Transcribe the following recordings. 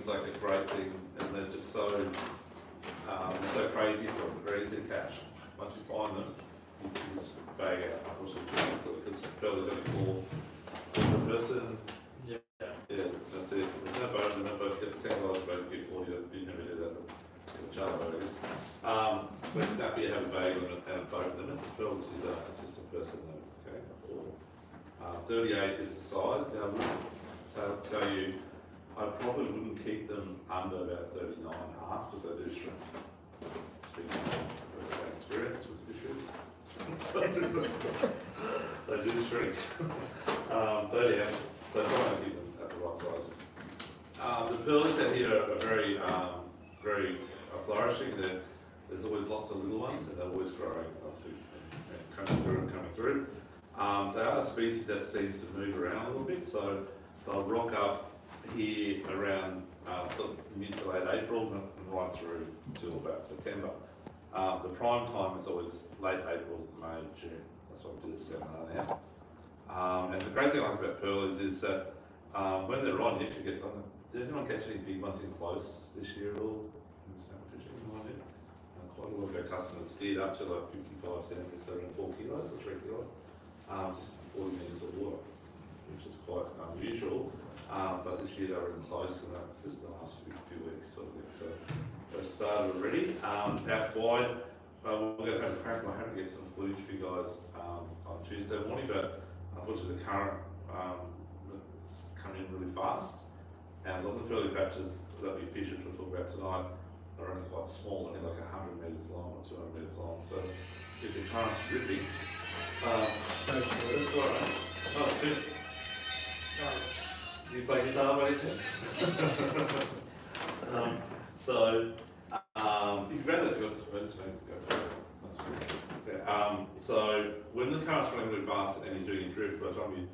is like a great thing, and they're just so crazy for them. They're easy to catch. Once you find them, you can just bag out. Unfortunately, because Bella's only four per person. Yeah, that's it. There's no boat, and no boat get the $10 boat, you get 40. You never do that. It's a charter boat, I guess. But Snappy you have a bag limit and a boat limit. Bells is just a person limit. Okay, a 4. 38 is the size. Now, I'll tell you, I probably wouldn't keep them under about 39.5 because they do shrink. Speaking of first-hand experience with fishes, so they do shrink. But yeah, so try and keep them at the right size. The pearlies out here are very, very flourishing. There's always lots of little ones, and they're always growing, obviously, and coming through. They are a species that seems to move around a little bit, so they'll rock up here around sort of mid to late April and right through till about September. The prime time is always late April, May, June. That's what we do the seminar now. And the great thing I like about pearlies is that when they're on, you actually get. Did anyone catch any big ones in close this year at all? In salmon fishing, quite a lot of our customers did up to like 55 centimetres, so around 4 kilos or 3 kilos, just 40 metres of water, which is quite unusual. But this year they were in close, and that's just the last few weeks sort of thing. So they've started already. Out wide, we're going to have a crack. I hope to get some footage for you guys on Tuesday morning, but unfortunately the current is coming in really fast. And a lot of the pearly patches that we fish, which we'll talk about tonight, are only quite small, only like 100 metres long or 200 metres long. So if the current's ripping, that's all right. Oh, shit. Do you play guitar, buddy? So you can grab that if you want to spoons, maybe go for it. That's good. Okay. So when the current's running really fast and you're doing a drift, by the time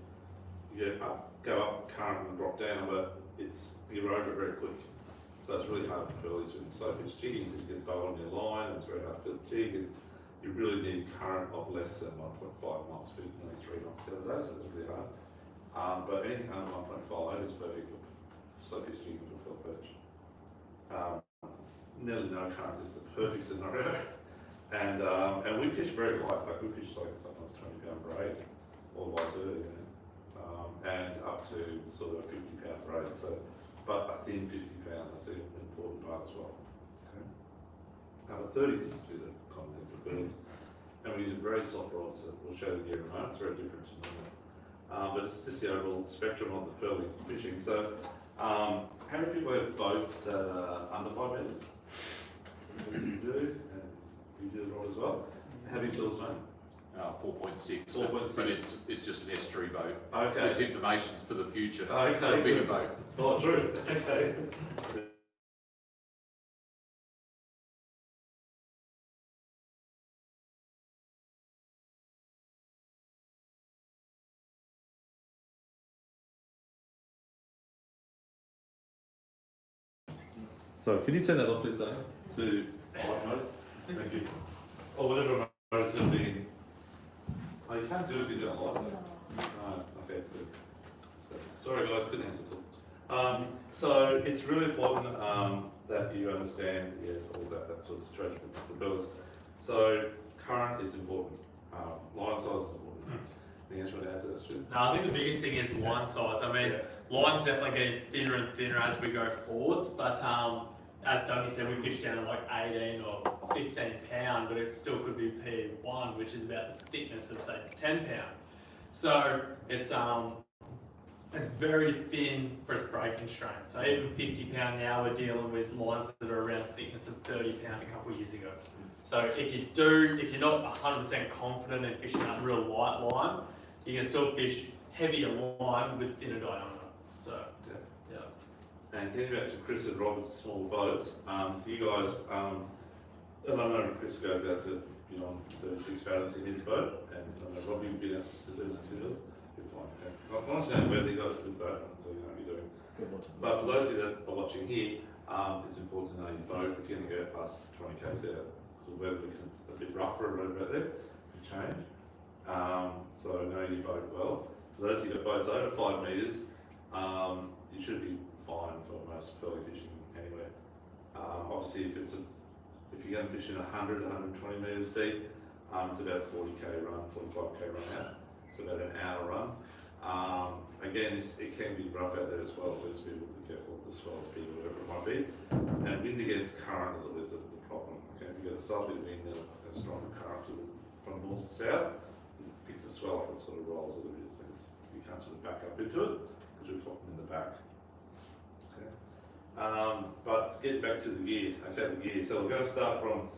you go up current and drop down, but you erode it very quick. So it's really hard to pearlies with slow pitch jigging because you get a bow on your line, and it's very hard to fill the jig, and you really need current of less than 1.5 knots for nearly 3 knots the other day, so it's really hard. But anything under 1.5 is perfect for slow pitch jigging for perch. Nearly no current is the perfect scenario, and we fish very light. Like we fish like sometimes 20-pound braid all the way to and up to sort of a 50-pound braid. So, but a thin 50-pound, that's an important part as well. Okay. 30 seems to be the common thing for pearls, and we use very soft rods that we'll show you here in a moment. It's very different to normal, but it's just the overall spectrum of the pearly fishing. So, how many people have boats that are under 5 metres? Yes, you do, and you do the rod as well. How big bills, mate? 4.6. 4.6. But it's just an estuary boat. Okay. This information's for the future. Okay. For a bigger boat. Oh, true. Okay. So, can you turn that off, please, Dave? To white mode? Thank you. Or whatever mode it's going to be in. Oh, you can't do it if you don't like that. No, okay, it's good. So, sorry guys, couldn't answer the call. So it's really important that you understand all that sort of situation with the bills. So current is important. Line size is important. Anything else you want to add to that, Stu? No, I think the biggest thing is line size. I mean, line's definitely getting thinner and thinner as we go forwards, but as Dougie said, we fish down to like 18 or 15 pound, but it still could be P1, which is about the thickness of say 10 pound. So it's very thin for its breaking strength. So even 50 pound now, we're dealing with lines that are around the thickness of 30 pound a couple of years ago. So if you're not 100% confident in fishing that real light line, you can still fish heavier line with thinner diameter. So yeah. And getting back to Chris and Robert's small boats, you guys, and I know Chris goes out to beyond 36 fathoms in his boat, and Robbie will be out to 36 metres. You're fine. Okay. I understand whether you guys are a good boat, so you know what you're doing. But for those of you that are watching here, it's important to know your boat if you're going to go past 20 k's out, because the weather becomes a bit rougher and over out there, you change. So know your boat well. For those of you that boats over 5 metres, you should be fine for most pearly fishing anywhere. Obviously, if you're going fishing 100, 120 metres deep, it's about a 40k run, 45k run out. It's about an hour run. Again, it can be rough out there as well, so just be careful if the swell's big or whatever it might be. And wind against current is always the problem. Okay, if you've got a south wind and a strong current from north to south, it picks the swell up and sort of rolls it a bit, so you can't sort of back up into it because you're caught in the back. Okay. But to get back to the gear, okay, the gear. So we're going to start from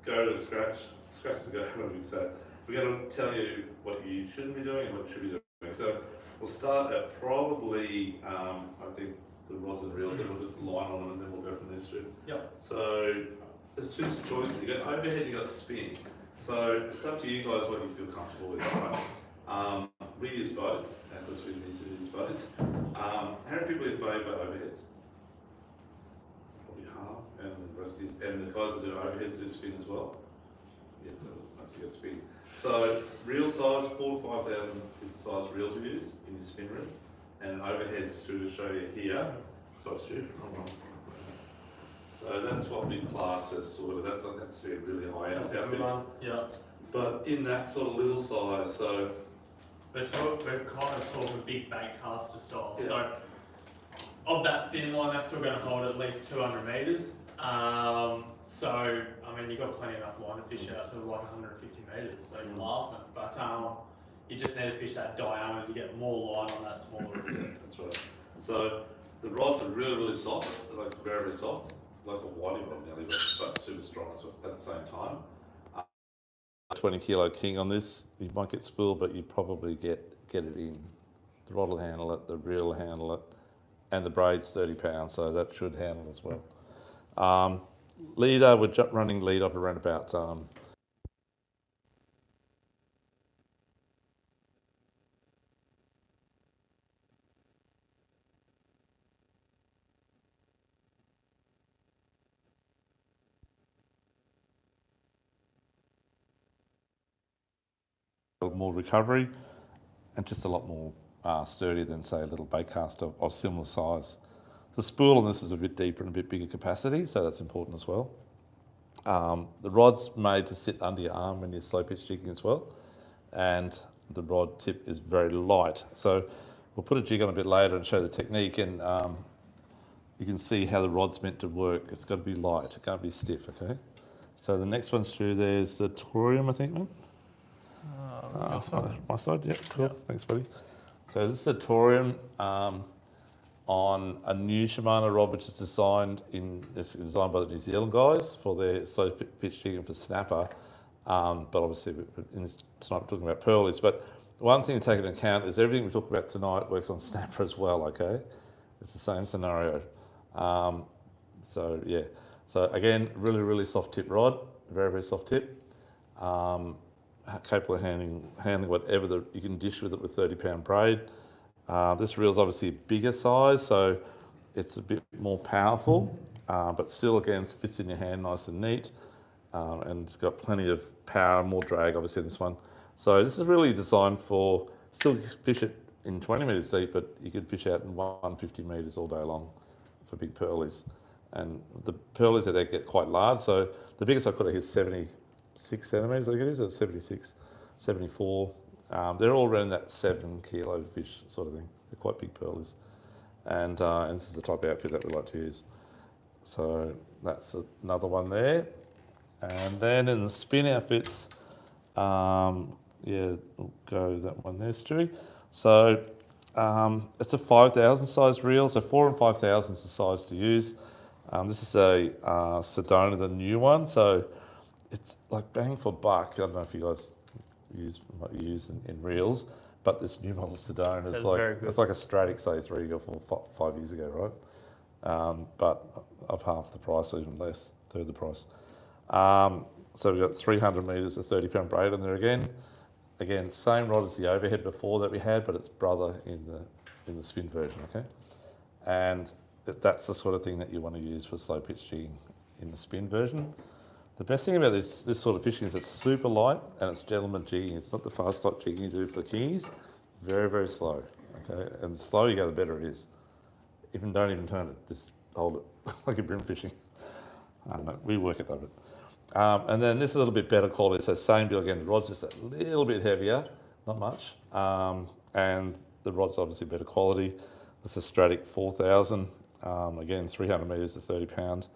go to scratch to go, whatever you say. We're going to tell you what you shouldn't be doing and what you should be doing. So we'll start at probably, I think, the rods and reels, and we'll put the line on them, and then we'll go from there straight. Yep. So there's two choices. You got overhead, you got spin. So it's up to you guys what you feel comfortable with, right? We use both, because we need to use both. How many people in favour overheads? Probably half, and the rest and the guys that do overheads do spin as well. Yeah, so mostly a spin. So reel size 4,000 to 5,000 is the size reel to use in your spin reel, and overheads to show you here. So that's what we class as sort of that's actually a really high end outfit. Yeah. But in that sort of little size, so we're kind of talking big bank caster style. Yeah. So of that thin line, that's still going to hold at least 200 metres. So, I mean, you've got plenty enough line to fish out to like 150 metres, so you're laughing. But you just need to fish that diameter to get more line on that smaller reel. that's right. So the rods are really, really soft, like very, very soft, like a whitey rod nearly, but super strong at the same time. 20 kilo king on this, you might get spooled, but you probably get it in. The rod will handle it, the reel will handle it, and the braid's 30 pounds, so that should handle as well. Leader, we're running lead off around about more recovery and just a lot more sturdy than, say, a little baitcaster of similar size. The spool on this is a bit deeper and a bit bigger capacity, so that's important as well. The rod's made to sit under your arm when you're slow pitch jigging as well, and the rod tip is very light. So we'll put a jig on a bit later and show the technique, and you can see how the rod's meant to work. It's got to be light, it can't be stiff, okay? So the next one's through there's the Torium, I think, man. My side, yeah, cool. Yeah. Thanks, buddy. So this is a Torium on a new Shimano rod, which is designed by the New Zealand guys for their slow pitch jigging for snapper. But obviously, in this tonight we're talking about pearlies. But one thing to take into account is everything we talk about tonight works on snapper as well. Okay, it's the same scenario. So yeah. So again, really, really soft tip rod, very, very soft tip. Capable of handling whatever you can dish with it with 30-pound braid. This reel's obviously a bigger size, so it's a bit more powerful, but still again fits in your hand nice and neat, and it's got plenty of power, more drag obviously in this one. So this is really designed for still fish it in 20 metres deep, but you could fish out in 150 metres all day long for big pearlies. And the pearlies that they get quite large, so the biggest I caught here is 76 centimetres, I think it is, or 76, 74. They're all around that 7 kilo fish sort of thing. They're quite big pearlies. And this is the type of outfit that we like to use. So that's another one there. And then in the spin outfits, yeah, we'll go that one there, Stewie. So it's a 5,000 size reel, so 4 and 5,000 is the size to use. This is a Sedona, the new one, so it's like bang for buck. I don't know if you guys use in reels, but this new model Sedona is like it's like a Stratic, say 3 or 4, 5 years ago, right? But of half the price, or even less, third the price. So we've got 300 metres of 30-pound braid on there again. Again, same rod as the overhead before that we had, but it's brother in the spin version, okay? And that's the sort of thing that you want to use for slow pitch jigging in the spin version. The best thing about this sort of fishing is it's super light and it's gentleman jigging. It's not the fast type jigging you do for kingies. Very, very slow, okay? And the slower you go, the better it is. even don't even turn it, just hold it like you're brim fishing. I don't know, we work it though. And then this is a little bit better quality, so same deal again, the rod's just a little bit heavier, not much. And the rod's obviously better quality. This is Stratic 4000, again 300 metres to 30 pound,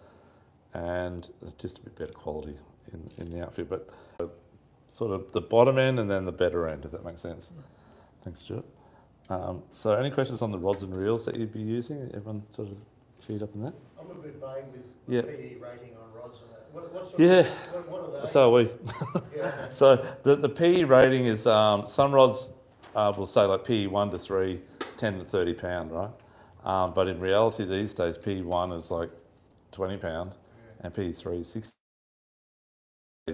and just a bit better quality in the outfit, but sort of the bottom end and then the better end, if that makes sense. Thanks, Stuart. So any questions on the rods and reels that you'd be using? Everyone sort of keyed up on that? I'm a bit vague with Yeah. PE rating on rods and that. What sort Yeah. what are they? So are we. Yeah. So the PE rating is, some rods will say like PE 1 to 3, 10 to 30 pound, right? But in reality these days, PE 1 is like 20 pound, and PE 3 is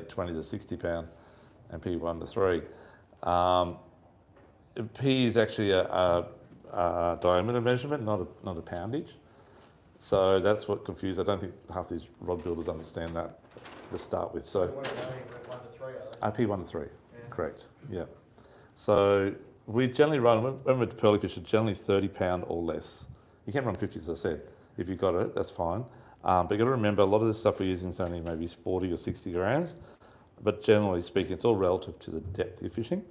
20 to 60 pound, and PE 1 to 3. PE is actually a diameter measurement, not a poundage. So that's what confused. I don't think half these rod builders understand that to start with. So What are they? 1 to 3, are they? P1 to 3, Yeah. correct. Yeah. So we generally run, when we're pearly fish, are generally 30 pound or less. You can run 50, as I said. If you've got it, that's fine. But you've got to remember, a lot of this stuff we're using is only maybe 40 or 60 grams. But generally speaking, it's all relative to the depth you're fishing.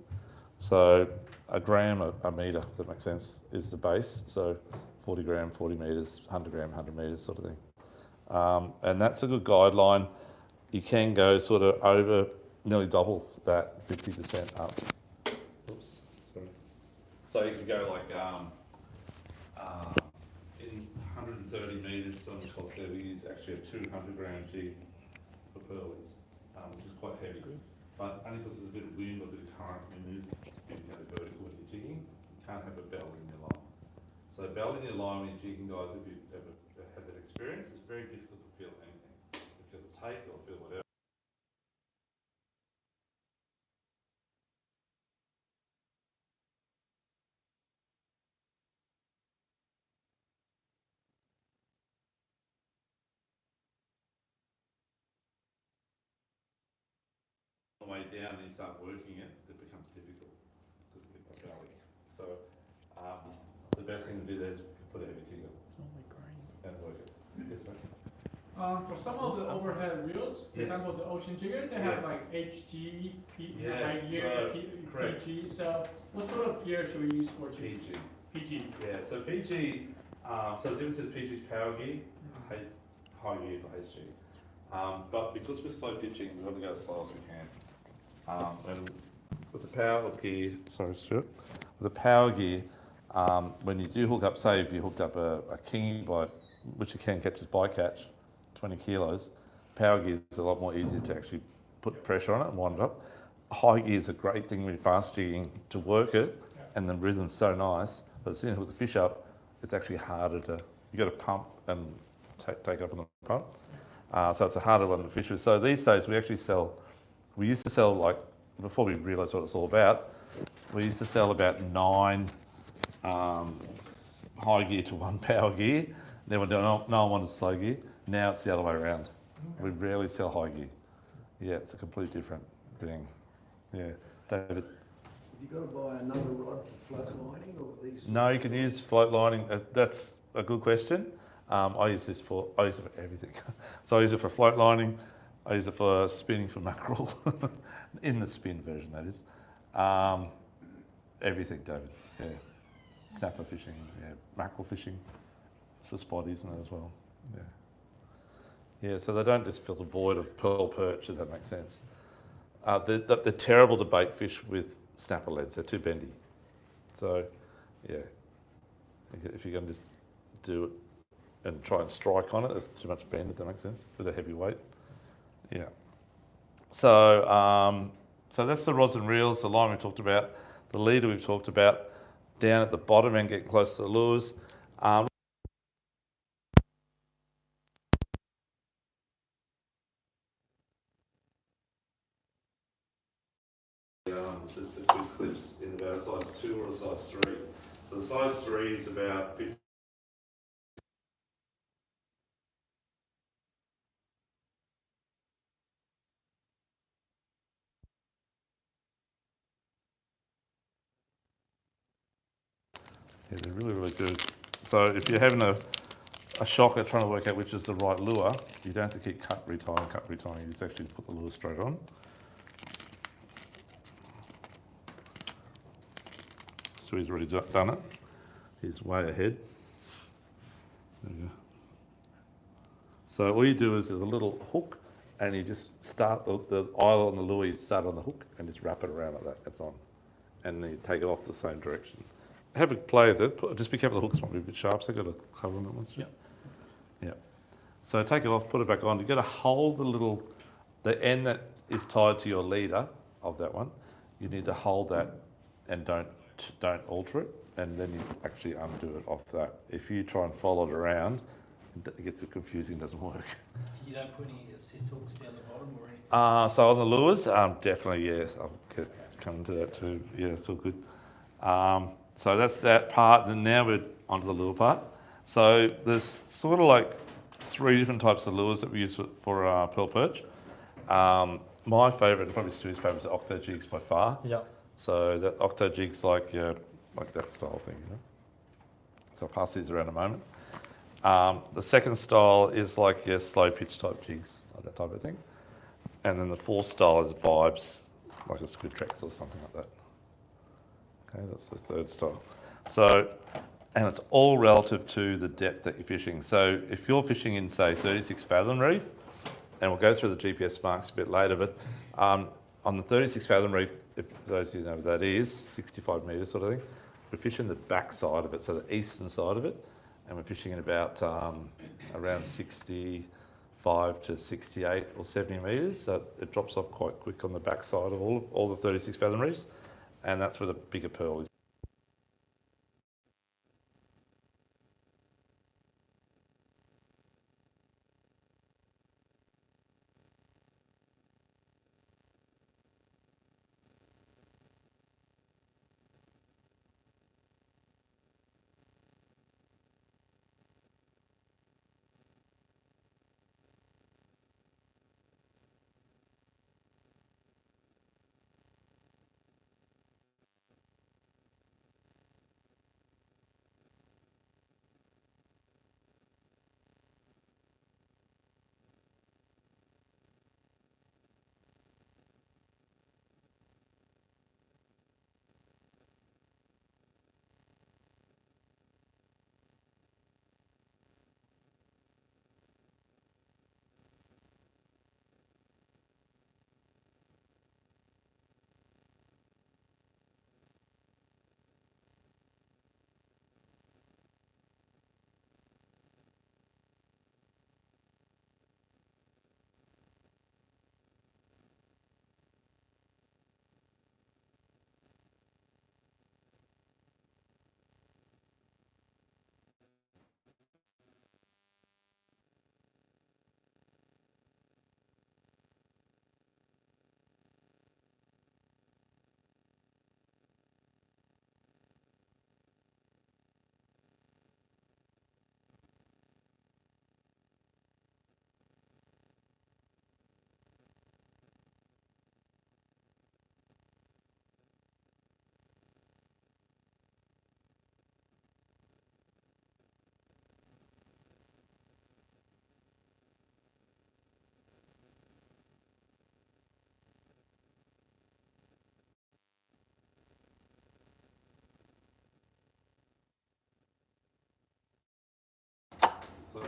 So a gram a metre, if that makes sense, is the base. So 40 gram, 40 metres, 100 gram, 100 metres sort of thing. And that's a good guideline. You can go sort of over, nearly double that, 50% up. Oops, sorry. So you could go like in 130 metres, some spots there we use actually a 200 gram jig for pearlies, which is quite heavy. But only because there's a bit of wind or a bit of current, you move this spinning out vertical when you're jigging. You can't have a bell in your line. So bell in your line when you're jigging, guys, if you've ever had that experience, it's very difficult to feel anything. To feel the take or feel whatever. On the way down and you start working it, it becomes difficult because of the belly. So the best thing to do there is put a heavy jig on. It's normally green. And work it. Yes, sir. For some of the overhead reels, for Yes. example, the Ocean Jigger, they Yes. have like HG, Yeah, high gear, so, correct. PG. So, what sort of gear should we use for jigging? PG. PG. Yeah, so PG, so the difference is PG is power gear, high gear for HG. But because we're slow pitching, we've got to go as slow as we can. And with the power gear, sorry Stuart, with the power gear, when you do hook up, say if you hooked up a kingy by, which you can catch as bycatch, 20 kilos, power gear is a lot more easier to actually put pressure on it and wind it up. High gear is a great thing when you're fast jigging to work it, and the rhythm's so nice, but as soon as you hook the fish up, it's actually harder to, you got to pump and take up on the pump. So it's a harder one to fish with. So these days we actually sell, we used to sell like, before we realised what it's all about, we used to sell about 9 high gear to 1 power gear. Then no one wanted slow gear. Now it's the other way around. We rarely sell high gear. Yeah, it's a completely different thing. Yeah, David. Have you got to buy another rod for float lining or these? No, you can use float lining. That's a good question. I use it for everything. So I use it for float lining. I use it for spinning for mackerel, in the spin version that is. Everything, David. Yeah, snapper fishing. Yeah, mackerel fishing. It's for spotties and that as well. Yeah. Yeah, so they don't just fill the void of pearl perch, if that makes sense. They're terrible to bait fish with snapper leads. They're too bendy. So, yeah, if you're going to just do it and try and strike on it, there's too much bend, if that makes sense, with a heavy weight. Yeah. So, so that's the rods and reels, the line we talked about, the leader we've talked about, down at the bottom and getting close to the lures. There's the two clips in about a size 2 or a size 3. So the size 3 is about 50. Yeah, they're really, really good. So if you're having a shocker trying to work out which is the right lure, you don't have to keep cut, retying. You just actually put the lure straight on. So he's already done it. He's way ahead. There you go. So all you do is there's a little hook, and you just start the eyelet on the lure, you start on the hook and just wrap it around like that, it's on. And then you take it off the same direction. Have a play with it, just be careful the hooks might be a bit sharp, so I've got a cover on that one. Yeah. Yeah. So take it off, put it back on. You've got to hold the end that is tied to your leader of that one. You need to hold that and don't alter it, and then you actually undo it off that. If you try and follow it around, it gets confusing, doesn't work. You don't put any assist hooks down the bottom or anything? So on the lures, definitely, yes. I'll come to that too. Yeah, it's all good. So that's that part, and now we're onto the lure part. So there's sort of like 3 different types of lures that we use for pearl perch. My favourite, and probably Stu's favourite, is octo jigs by far. Yeah. So that octo jig's like that style thing, you know. So I'll pass these around in a moment. The second style is like your slow pitch type jigs, like that type of thing. And then the fourth style is vibes, like a squid tracks or something like that. Okay, that's the third style. So, and it's all relative to the depth that you're fishing. So if you're fishing in, say, 36 fathom reef, and we'll go through the GPS marks a bit later, but on the 36 fathom reef, if those of you know what that is, 65 metres sort of thing, we're fishing the back side of it, so the eastern side of it, and we're fishing at about around 65 to 68 or 70 metres, so it drops off quite quick on the back side of all the 36 fathom reefs, and that's where the bigger pearl is.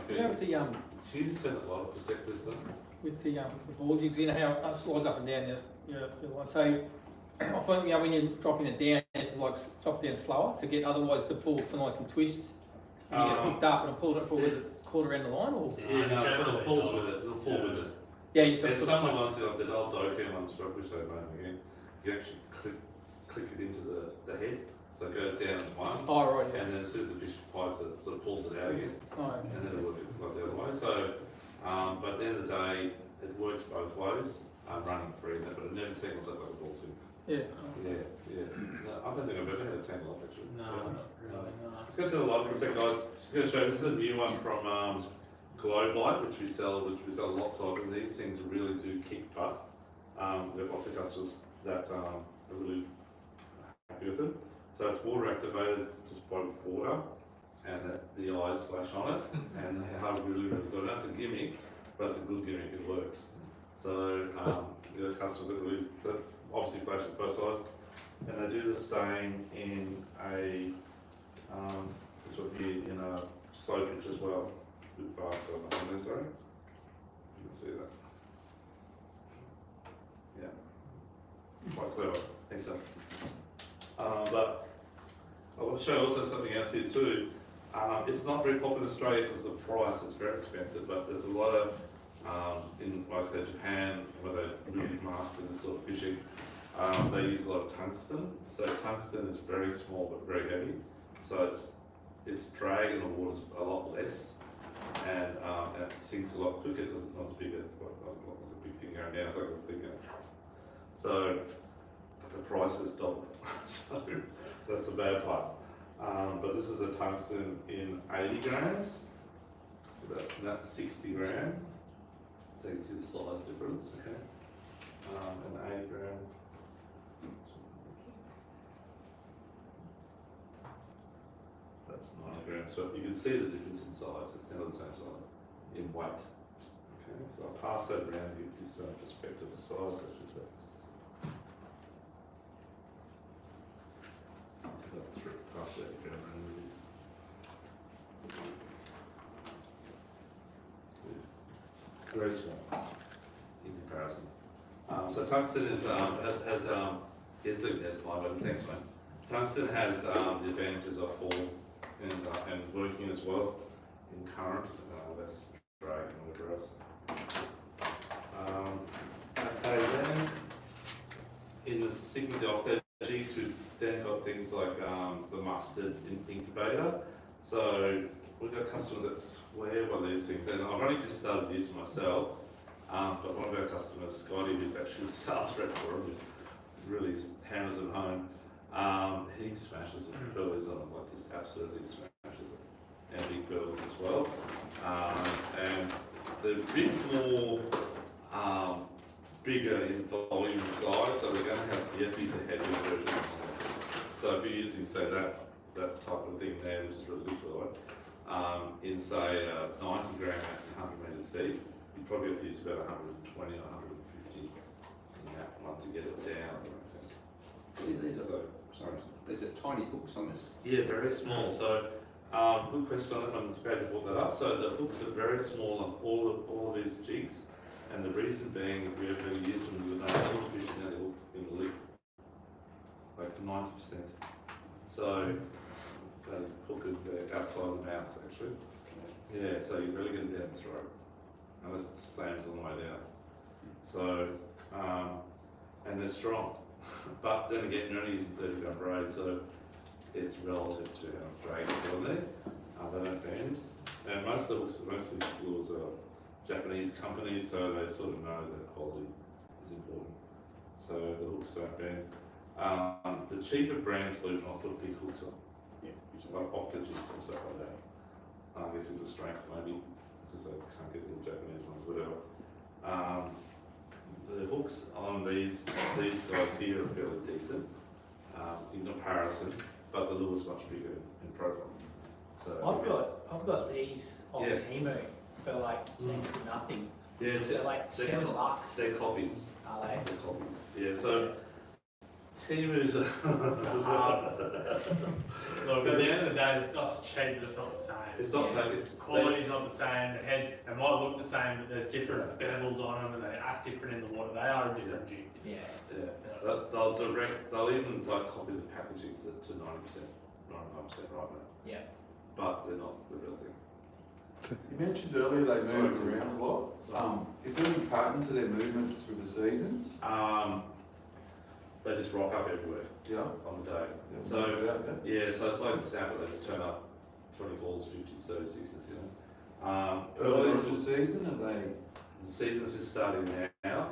You know, with the She just said a lot of sectors, don't with the ball jigs, you know how it slides up and down your line. So I find when you're dropping it down, you have to like drop it down slower to get, otherwise the pull can like twist. And you get hooked up and I pulled it forward, caught around the line, or Yeah, no, it falls with it. It'll fall with it. yeah, you just got to There's sort of some ones like the old Doku ones, which I know again. You actually click it into the head, so it goes down as one. Oh right, yeah. And then as soon as the fish bites it, sort of pulls it out again. Oh, okay. And then it'll work like the other way. So, but at the end of the day, it works both ways. Running free, but it never tangles up like a ball sink. Yeah. Yeah. No, I don't think I've ever had a tangle up actually. No, not really, no. Just going to tell the light for a second, guys. Just going to show you, this is a new one from Globe Light, which we sell lots of, and these things really do kick butt. We've got lots of customers that are really happy with them. So it's water activated, just by water. and the eyes flash on it, and they are really, really good. That's a gimmick, but it's a good gimmick, it works. So, you have customers that obviously flash at both sides, and they do the same in a, this would be in a slow pitch as well, a bit faster on there, sorry. You can see that. Yeah, quite clever, excellent. But I want to show you also something else here too. It's not very popular in Australia because of the price, it's very expensive, but there's a lot of, in like I said, Japan, where they really master this sort of fishing, they use a lot of tungsten. So tungsten is very small but very heavy. So its drag in the water is a lot less, and it sinks a lot quicker because it's not as big a big thing going down, it's like a thing going. So the price is double. So that's the bad part. But this is a tungsten in 80 grams. So that's 60 grams. So you can see the size difference, okay? And 80 grams. That's 90 grams. So you can see the difference in size. It's never the same size in weight. Okay, so I'll pass that around to give you some perspective of size, I should say. Pass that around. It's very small in comparison. So tungsten is there's my button. Thanks, man. Tungsten has the advantages of fall and working as well in current, less drag and whatever else. Okay, then in the Sigma Octet jigs, we've then got things like the mustard incubator. So we've got customers that swear by these things, and I've only just started using myself. But one of our customers, Scotty, who's actually the sales rep for him, who really hammers it home, he smashes it. Burleys on it, like just absolutely smashes it, and big burls as well. And they're a bit more bigger in volume and size, so they're going to have Yetis or heavier versions. So if you're using, say, that type of thing there, which is really good for light, in say 90 gram at 100 metres deep, you probably have to use about 120 or 150 in that one to get it down, if that makes sense. There's a tiny hooks on this. Yeah, very small. So, good question on it. I'm glad you brought that up. So the hooks are very small on all of these jigs, and the reason being, if we ever use them, you would know all the fish nearly hooked in the lip, like 90%. So they hook it outside the mouth, actually. Yeah, so you really get it down the throat, unless it slams on the way down. So, and they're strong. But then again, you're only using 30 gram braid, so it's relative to how much drag you put on there. They don't bend. And most of these lures are Japanese companies, so they sort of know that quality is important. So the hooks don't bend. The cheaper brands, believe it or not, put big hooks on, which are like Octet jigs and stuff like that. I guess for strength maybe, because they can't get the Japanese ones, whatever. The hooks on these guys here are fairly decent in comparison, but the lure's much bigger in profile. So I've got these off Temu for like next to nothing. Yeah, They're like $7. They're copies. Are they? They're copies. Yeah, so Temu's Look, at the end of the day, the stuff's cheap, but it's not the same. it's not so it's Quality's not the same, the heads, they might look the same, but there's different bevels on them and they act different in the water. They are a different jig. Yeah. They'll even like copy the packaging to 90%, 99% right now. Yeah. But they're not the real thing. You mentioned earlier they Sorry, move Tim. around a lot. Sorry. Is there any pattern to their movements with the seasons? They just rock up everywhere Yeah. on the day. Yeah, So yeah. yeah, so it's like a snapper. They just turn up 24s, 50s, 36s, you know. Early Early in the season, are they? the season's just starting now,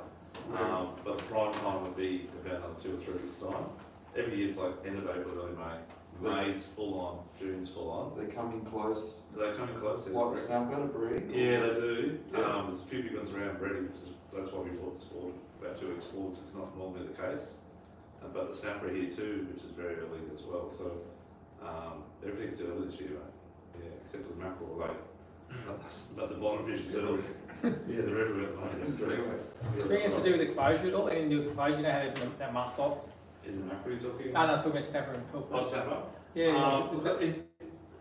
but the prime time would be about another 2 or 3 weeks' time. Every year it's like end of April, early May. May's full on, June's full on. They coming close. They're coming close. Like snapper to breed? Yeah, they do. Yeah. There's a few big ones around breeding, that's why we brought this forward about 2 weeks forward. It's not normally the case. But the snapper here too, which is very early as well. So everything's early this year, mate. Yeah, except for the mackerel, like, not the bottom fishes at all. Yeah, they're everywhere at the moment. It's great. Yeah, Anything that's to right. do with the closure at all? Anything to do with the closure? You know how they have that month off? In the mackerel you're talking? No, no, I'm talking about snapper and Oh, pilpert. snapper? Yeah, Look,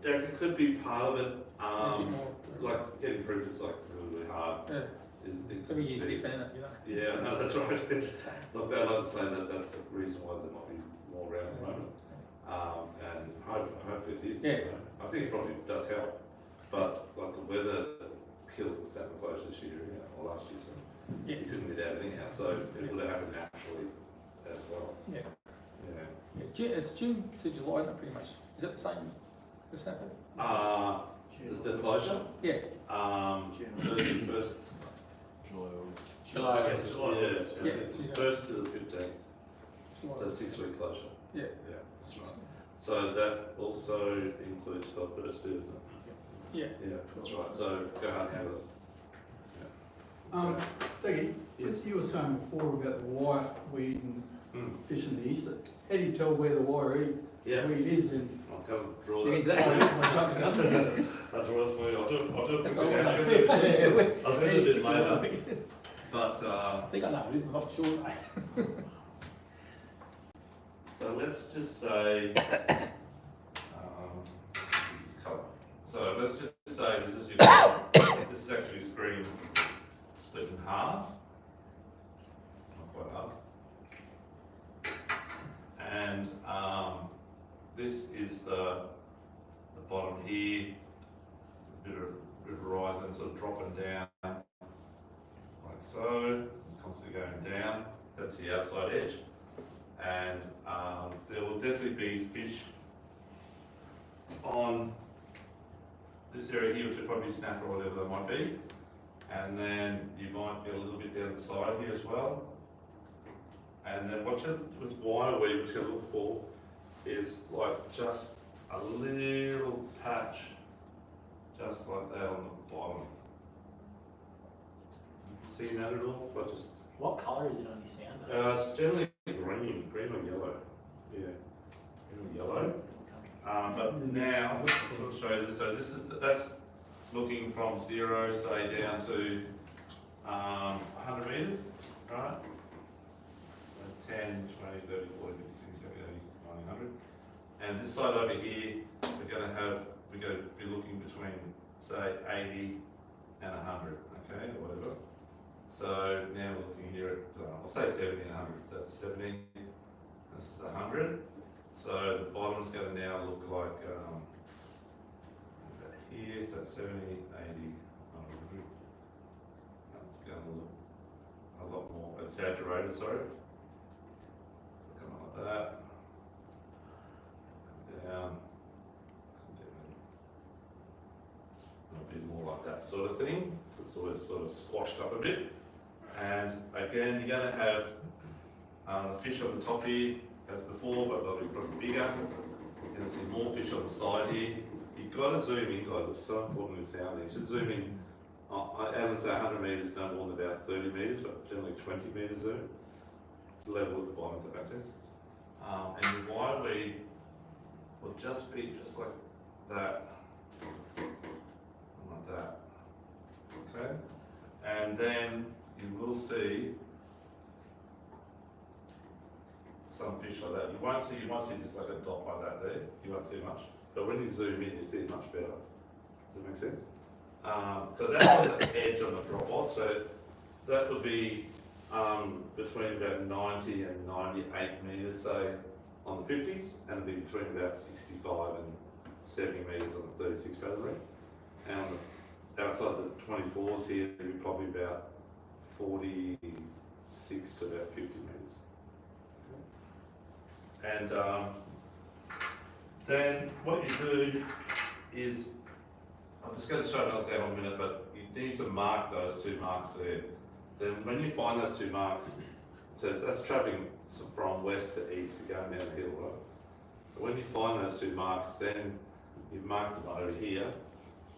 Derek, it could be part of it. a bit more. Like getting proof is like really hard. Yeah. It Could be just used be- different, innit, you know? Yeah, no, that's right. It's, look, they're not saying that that's the reason why there might be more around at the moment. And hopefully it is. Yeah. You know. I think it probably does help. But like the weather killed the snapper close this year, or last year, so Yeah. you couldn't get out anyhow. So it would have happened naturally as well. Yeah. Yeah. It's June to July, isn't it, pretty much? Is it the same, the snapper? Is the closure? Yeah. First. July. Yeah, Yeah. it's first to the 15th. So July. 6-week closure. Yeah. Yeah, that's right. So that also includes PERCH too, isn't it? Yeah. Yeah, that's right. So go hard handlers. Dougie, Yes. as you were saying before about the wire weed and Hmm. fish in the east, how do you tell where the wire Yeah, weed is in? I'll come and draw Yeah, that. exactly. By jumping under it? I'll draw it for you. I'll do it That's quickly. all I was I gonna see. do it later, but I think I know it is, I'm not sure. so let's just say, this is colour. So let's just say this is your, this is actually a screen split in half. Not quite half. And this is the bottom here, a bit of horizon sort of dropping down, like so. It's constantly going down. That's the outside edge. And there will definitely be fish on this area here, which will probably snapper or whatever that might be. And then you might get a little bit down the side here as well. And then watch it with wire weed, which you're looking for is like just a little patch, just like that on the bottom. See that at all? But just What colour is it on your sounder? it's generally green or yellow. Yeah, green or yellow. But now, I'll show you this. So this is that's looking from 0, say, down to 100 metres, right? 10, 20, 30, 40, 50, 60, 70, 80, 90, 100. And this side over here, we're going to be looking between, say, 80 and 100, okay, or whatever. So now we're looking here at, I'll say 70 and 100. So that's 70, this is 100. So the bottom's going to now look like about here, so that's 70, 80, 100. That's going to look a lot more exaggerated, sorry. Come on like that. Come down. It'll be more like that sort of thing. It's always sort of squashed up a bit. And again, you're going to have the fish on the top here, as before, but they'll be probably bigger. You're going to see more fish on the side here. You've got to zoom in, guys. It's so important with sounding. You should zoom in. I would say 100 metres, no more than about 30 metres, but generally 20 metres zoom. Level at the bottom, if that makes sense. And your wire weed will just be just like that. Like that. Okay? And then you will see some fish like that. You won't see just like a dot like that there. You won't see much. But when you zoom in, you see it much better. Does that make sense? So that's the edge on the drop off. So that would be between about 90 and 98 metres, say, on the 50s, and it'd be between about 65 and 70 metres on the 36 fathom rig. And on the, outside the 24s here, it'd be probably about 46 to about 50 metres. And then what you do is, I'm just going to show another example in a minute, but you need to mark those two marks there. Then when you find those two marks, it says that's travelling from west to east to go down the hill, right? But when you find those two marks, then you've marked them over here,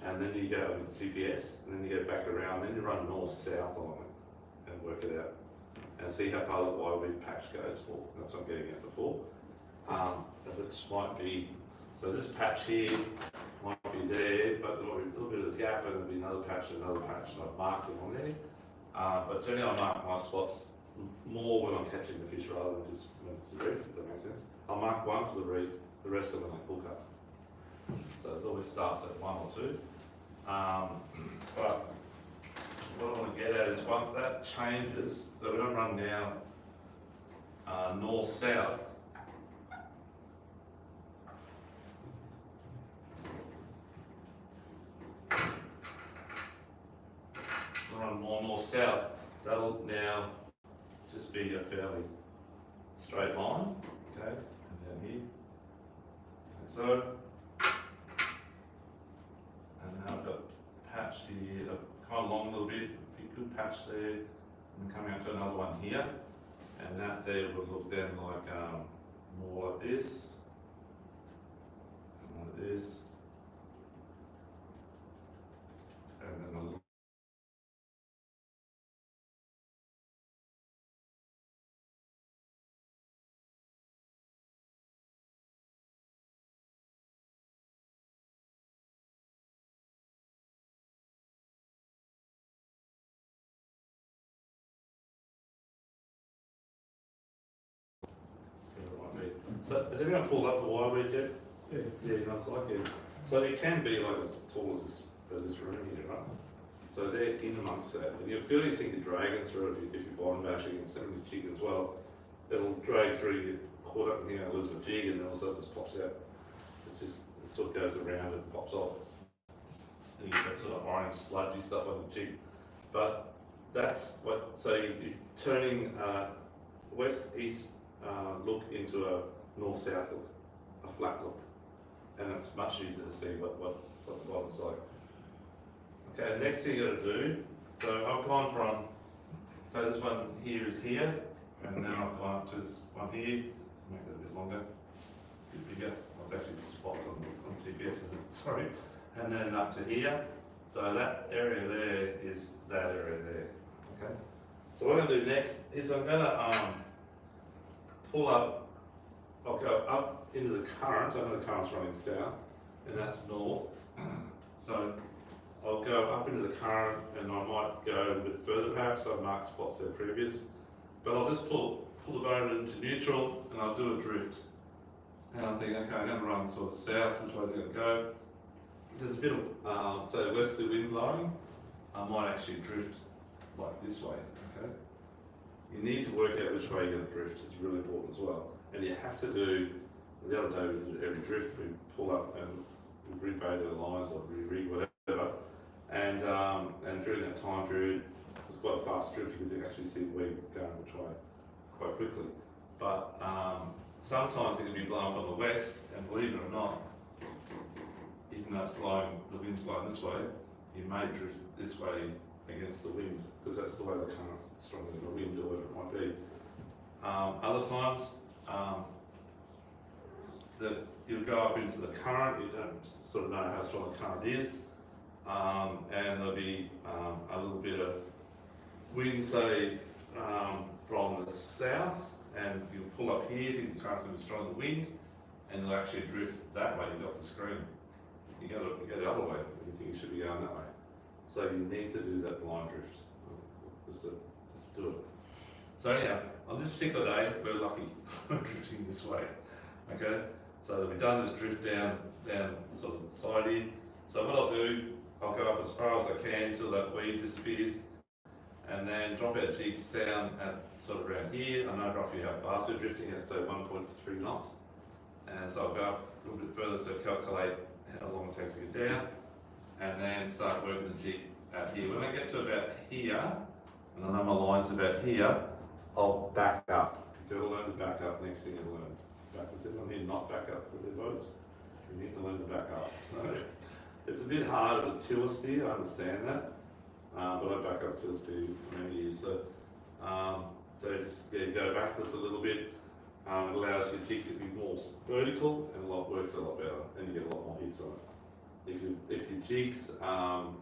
and then you go with GPS, and then you go back around, then you run north-south along it, and work it out, and see how far the wire weed patch goes for. That's what I'm getting at before. Which might be So this patch here might be there, but there might be a little bit of a gap, and there'll be another patch, and I've marked them on there. But generally I mark my spots more when I'm catching the fish rather than just when it's the reef, if that makes sense. I'll mark one for the reef, the rest of them I hook up. So it always starts at one or two. But what I want to get at is one that changes, so we don't run now north-south. Run more north-south, that'll now just be a fairly straight line, okay, and down here, like so. And now I've got a patch here, kind of long a little bit, a good patch there, and coming out to another one here, and that there would look then like more like this, and like this, and then a little. So has everyone pulled up the wire weed yet? Yeah. Yeah, you know, it's like it. So it can be like as tall as this room here, right? So they're in amongst that. And you'll feel these things are dragging through if you're bottom bashing and some of the jig as well. It'll drag through, you get caught up in here, lose a jig, and then all of a sudden it just pops out. It's just, it sort of goes around and pops off. And you get that sort of orange sludgy stuff on the jig. But that's what, so you're turning west-east look into a north-south look, a flat look, and that's much easier to see what the bottom's like. Okay, next thing you got to do, so I've gone from, so this one here is here, and then I've gone up to this one here, make that a bit longer, a bit bigger, well, it's actually spots on GPS, sorry, and then up to here, so that area there is that area there, okay? So what I'm going to do next is I'm going to pull up. I'll go up into the current. I know the current's running south, and that's north. So I'll go up into the current, and I might go a bit further perhaps. I've marked spots there previous, but I'll just pull the boat into neutral, and I'll do a drift. And I'm thinking, okay, I'm going to run sort of south. Which way is it going to go? There's a bit of so westerly wind blowing. I might actually drift like this way. Okay. You need to work out which way you're going to drift. It's really important as well. And you have to do, the other day we did every drift, we pull up and we rebaited the lines or re-rig whatever. And during that time period, it's quite a fast drift, you can actually see where you're going which way quite quickly. But sometimes it can be blowing from the west, and believe it or not, even though it's blowing, the wind's blowing this way, you may drift this way against the wind, because that's the way the current's stronger than the wind or whatever it might be. Other times, that you'll go up into the current, you don't sort of know how strong the current is, and there'll be a little bit of wind, say, from the south, and you'll pull up here, think the current's going to be stronger than the wind, and you'll actually drift that way, you go off the screen. You go the other way, and you think you should be going that way. So you need to do that blind drift, just do it. So anyhow, on this particular day, we're lucky, we're drifting this way, okay? So that we've done this drift down sort of the side here. So what I'll do, I'll go up as far as I can till that weed disappears, and then drop our jigs down at sort of around here. I know roughly how fast we're drifting at, say 1.3 knots. And so I'll go up a little bit further to calculate how long it takes to get down, and then start working the jig out here. When I get to about here, and I know my line's about here, I'll back up. You've got to learn to back up. Next thing you learn. Backwards. Everyone here not back up with their boats. You need to learn to back up. So it's a bit harder to tiller steer, I understand that. But I back up tiller steer for many years. So just go backwards a little bit. It allows your jig to be more vertical, and works a lot better, and you get a lot more hits on it. If your jig's on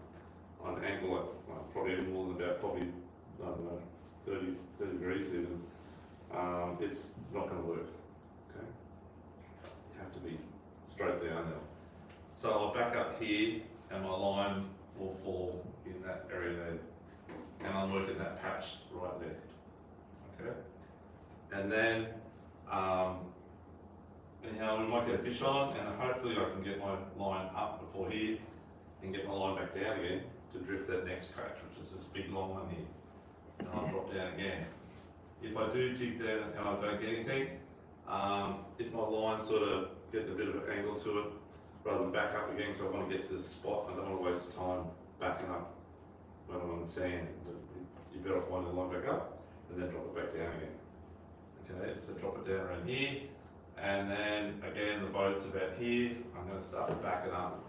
an angle like probably more than about I don't know 30 degrees even, it's not going to work. Okay, you have to be straight. straight down now. So I'll back up here and my line will fall in that area there. And I'm working that patch right there. Okay? And then, anyhow, we might get a fish on, and hopefully I can get my line up before here and get my line back down again to drift that next patch, which is this big long one here. And I'll drop down again. If I do jig there and I don't get anything, if my line sort of get a bit of an angle to it, rather than back up again, so I want to get to the spot, I don't want to waste time backing up when I'm on the sand. You're better off winding the line back up and then drop it back down again. Okay, so drop it down around here, and then again the boat's about here. I'm going to start backing up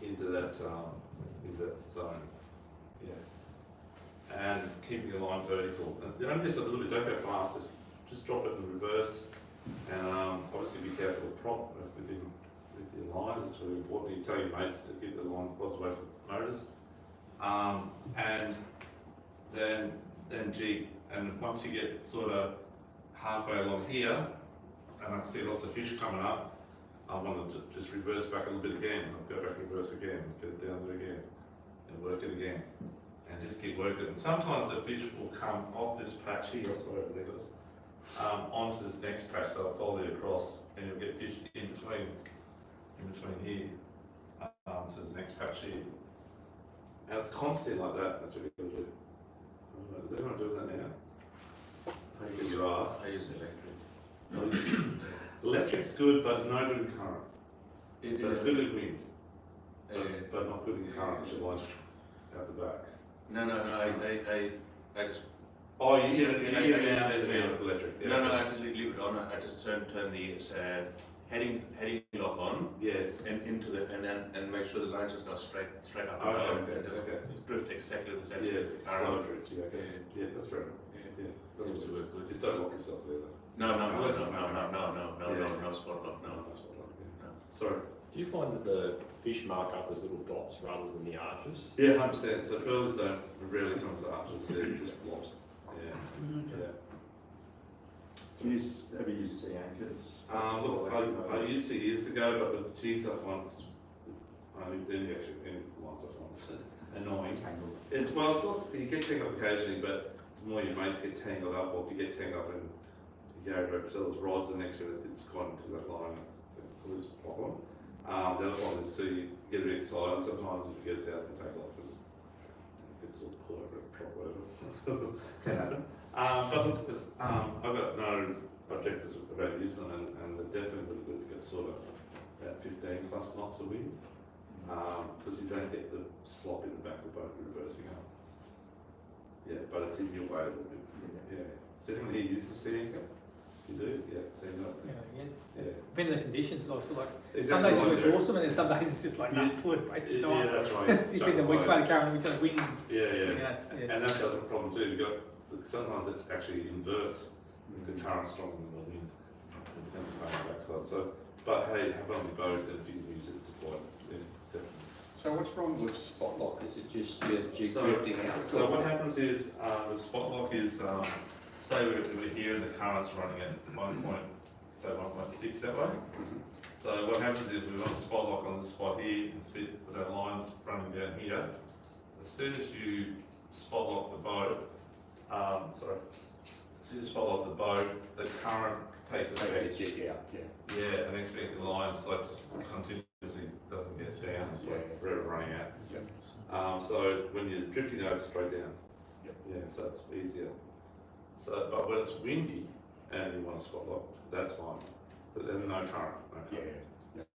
into that zone. Yeah, and keeping your line vertical. And you don't miss it a little bit. Don't go fast. Just drop it in reverse, and obviously be careful of prop with your lines. It's really important. You tell your mates to keep the line rods away from motors, and then jig. And once you get sort of halfway along here, and I can see lots of fish coming up, I want to just reverse back a little bit again. I'll go back reverse again, get it down there again, and work it again, and just keep working. And sometimes the fish will come off this patch here, sorry, over there goes, onto this next patch, so I'll follow it across, and you'll get fish in between here, to this next patch here. And it's constant like that. That's what you're going to do. Is everyone doing that now? I think you are. I use electric. Electric's good, but no good in current. So it's good in wind, but not good in current, which is like out the back. No, I just. Oh, you get it now with electric. Yeah. No, I just leave it on. I just turn the heading lock on. Yes. And into the and make sure the line just goes straight up and Okay, down okay, and just okay. drift exactly the same. Yeah, as the slow current. drift. Yeah, okay. Yeah, that's fair enough. Yeah. Yeah. Seems to work good. Just don't lock yourself there. Though. No, No, spot lock, no. That's what I like. No. Sorry. Do you find that the fish mark up as little dots rather than the arches? Yeah, 100%. So pearls don't rarely come as arches. They're just blobs. Yeah. Yeah. Do you ever use sea anchors? Look, I used to years ago, but with jigs I find any lines I find annoying. It's you get tangled occasionally, but it's more your mates get tangled up, or if you get tangled up and you go over those rods, the next minute it's gone into that line. It's always a problem. The other one is you get a bit excited. Sometimes you forget how to take off and get sort of pulled over and drop over. Can happen. But look, I've got no objectives about using them, and they're definitely really good to get sort of about 15 plus knots of wind, because you don't get the slop in the back of the boat reversing up. Yeah, but it's in your way a little bit. Yeah. Does anyone here use the sea anchor? You do? Yeah, so you know. Yeah, Yeah. depending on the conditions, also like Exactly some days it right, works yeah. awesome, and then some days it's just like Yeah. full of waste of Yeah, time. that's right. It's depending on which way the current, which way the wind. Yeah. Yes, yeah. And that's the other problem too. Sometimes it actually inverts if the current's stronger than the wind. It depends on the backside. So, but hey, have on the boat, and if you can use it to deploy, yeah, definitely. So what's wrong with spot lock? Is it just your jig So- drifting out? So what happens is the spot lock is say we're here and the current's running at 1.6 that way. So what happens is we want a spot lock on the spot here and sit with our lines running down here. As soon as you spot lock the boat, as soon as you spot lock the boat, the current takes effect. Jig out, Yeah, and expecting the lines like just continuously doesn't get down, it's like forever running out. So when you're drifting out, it's straight down. Yeah, so it's easier. So, but when it's windy and you want to spot lock, that's fine. But then no current.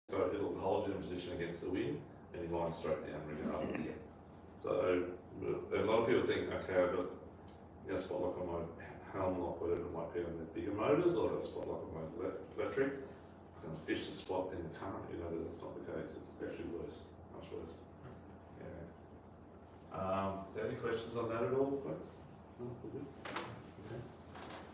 So it'll hold you in position against the wind and you line straight down regardless. So a lot of people think, okay, I've got spot lock on my helm lock, whatever it might be on the bigger motors, or a spot lock on my electric. I can fish the spot in the current, that's not the case. It's actually worse, much worse. Yeah. Is there any questions on that at all, folks? No, we're good. Okay.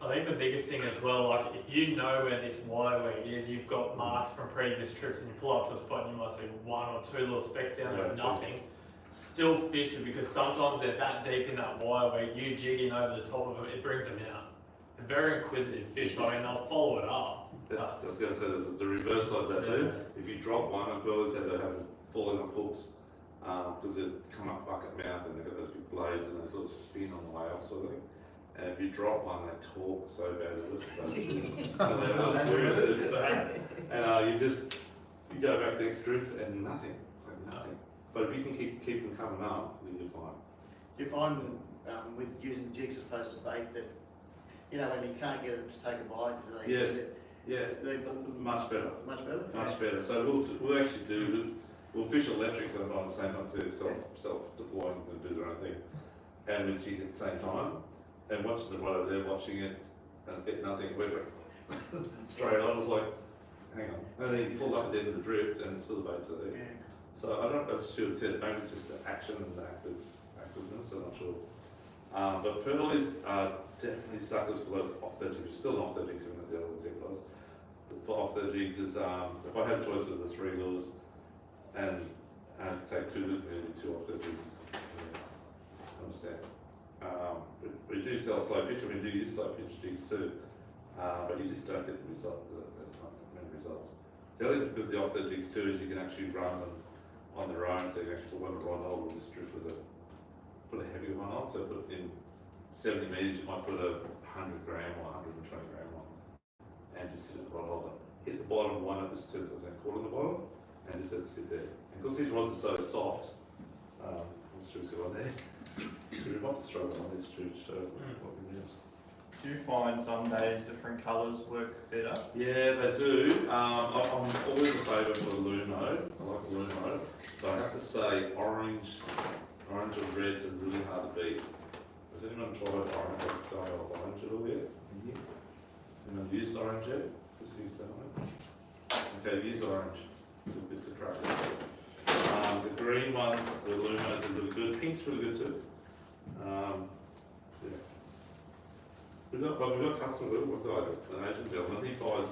I think the biggest thing as well, like if you know where this waterway is, you've got marks from previous trips, and you pull up to a spot and you might see one or two little specks down there, nothing. Still fish it, because sometimes they're that deep in that waterway, you jigging over the top of it, it brings them out. They're very inquisitive fish. I mean, they'll follow it up, Yeah, I was going to say there's a reverse side of that too. If you drop one, and pearls have to have falling off hooks because they come up bucket mouth and they've got those big blades and they sort of spin on the way up sort of thing. And if you drop one, they talk so bad. They're seriously bad. And you go back next drift and nothing, like nothing. But if you can keep them coming up, then you're fine. Do you find with using jigs as opposed to bait that, you know, when you can't get them to take a bite, do they? Yes. Yeah, much better. Much better? Much better. So we'll actually we'll fish electrics at the same time to self-deploy and do their own thing, and with jig at the same time, and watching them right over there, watching it, and get nothing, we're straight on. I was like, hang on. And then he pulled up at the end of the drift and still the baits are there. Yeah. So I don't know, as Stuart said, maybe just the action and the activeness, I'm not sure. But pearlies are definitely suckers for those off the jigs. Still an off the jigs in the other jig guys. For off the jigs is, if I had a choice of the 3 lures and I had to take 2 lures, maybe 2 off the jigs. Understand? We do sell slow pitch and we do use slow pitch jigs too, but you just don't get the result, that's not many results. The other thing with the off the jigs too is you can actually run them on their own, so you can actually put one in a rod hole or just drift with put a heavier one on, so put in 70 metres, you might put a 100 gram or 120 gram on, and just sit at the rod holder. Hit the bottom one, it just turns a quarter of the bottom, and just let it sit there. And because these rods are so soft, let's just go on there. So we want to struggle on this to show what we use. Do you find some days different colours work better? Yeah, they do. I'm always a favourite for the loom mode. I like the loom mode. But I have to say orange or reds are really hard to beat. Has anyone tried orange or dial orange at all yet? Anyone used orange yet? Just used that one. Okay, use orange. It's attractive. The green ones, the lumos are really good. Pink's really good too. Yeah. We've got customers that look like an Asian gentleman. He buys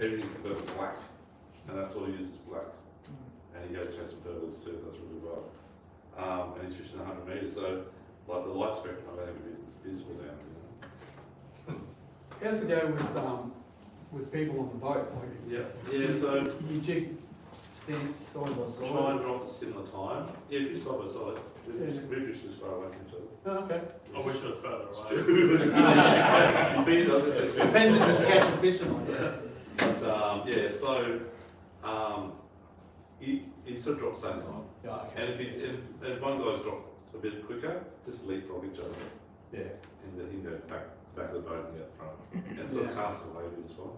everything but black, and that's all he uses black. And he goes chasing pearls too. That's really well. And he's fishing 100 metres, so like the light spectrum, I think would be visible down. How's it go with people on the boat? Like, Yeah. So you jig stand side by side. try and drop at a similar time. Yeah, if you side by side, we fish as far away from each other. Oh, okay. I wish it was further away. Depends if it's catching fish or not. But yeah, so you sort of drop the same time. Yeah, okay. And if one guy's dropped a bit quicker, just leapfrog each other. Yeah. And then he can go back to the back of the boat and get up front. And sort of cast away with this one.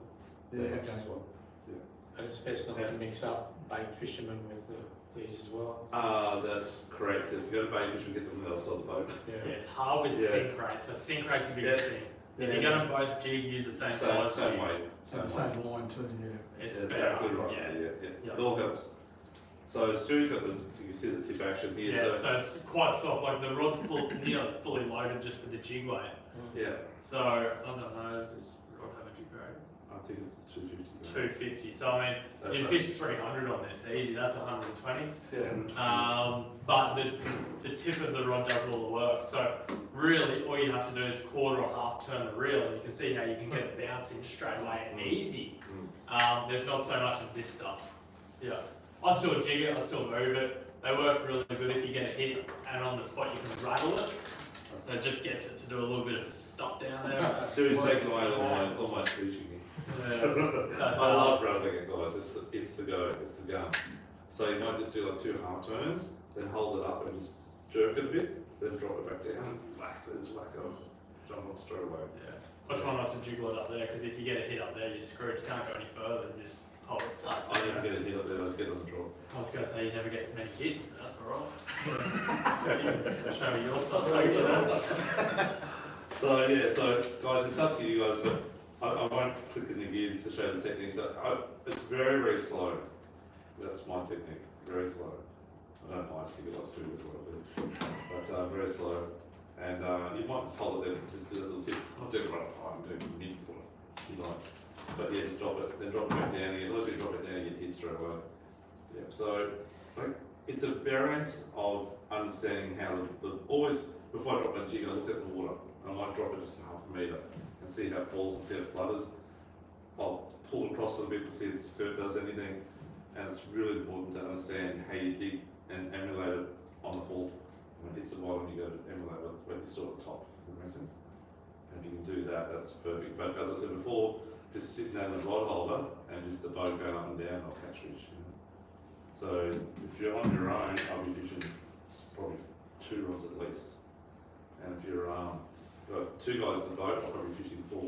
Yeah, okay. As well. Yeah. And it's best not to mix up bait fishermen with these as well. That's correct. If you go to bait fish, we get them on the other side of the boat. Yeah, it's hard with sink rates. So sink rate's the biggest thing. If you're going to both jig, use the same size. Same way. Same line too, yeah. It's exactly better. right. Yeah. It all helps. So Stu's got so you can see the tip action here. Yeah, so it's quite soft. Like the rod's fully loaded just with the jig weight. Yeah. So I don't know. Does this rod have a jig grade? I think it's 250. 250. So I mean, That's you right. fish 300 on this easy. That's 120. Yeah. But the tip of the rod does all the work. So really, all you have to do is quarter or half turn the reel, and you can see how you can get it bouncing straight away and easy. There's not so much of this stuff. Yeah. I still jig it. I still move it. They work really good if you get a hit, and on the spot you can rattle it. So it just gets it to do a little bit of stuff down there. Stu's taking away all my speeching. I love rattling it, guys. It's the go. It's the gun. So you might just do like 2 half turns, then hold it up and just jerk it a bit, then drop it back down. Just whack it, jump on straight away. Yeah. I try not to jiggle it up there because if you get a hit up there, you're screwed. You can't go any further. You just hold it flat. I didn't get a hit up there. I was getting on the drop. I was going to say you never get many hits, but that's alright. Show me your stuff. So yeah, so guys, it's up to you guys, but I won't click in the gears to show the techniques. It's very, very slow. That's my technique. Very slow. I don't mind stick it on students or whatever, but very slow. And you might just hold it there, just do a little tip. Not do it right up high, I'm doing mid quarter. You like, but yeah, just drop it, then drop it back down again. Once you drop it down, you get hit straight away. Yeah. So like, it's a variance of understanding how always before I drop my jig, I look at the water. I might drop it just half a metre and see how it falls and see how it flutters. I'll pull across a little bit to see if the skirt does anything, and it's really important to understand how you dig and emulate it on the fall. When it hits the bottom, you go to emulate it when you saw the top. Does that make sense? And if you can do that, that's perfect. But as I said before, just sitting down in the rod holder and just the boat going up and down, I'll catch fish. You know? So if you're on your own, I'll be fishing probably 2 rods at least. And if you're got 2 guys in the boat, I'll probably be fishing 4.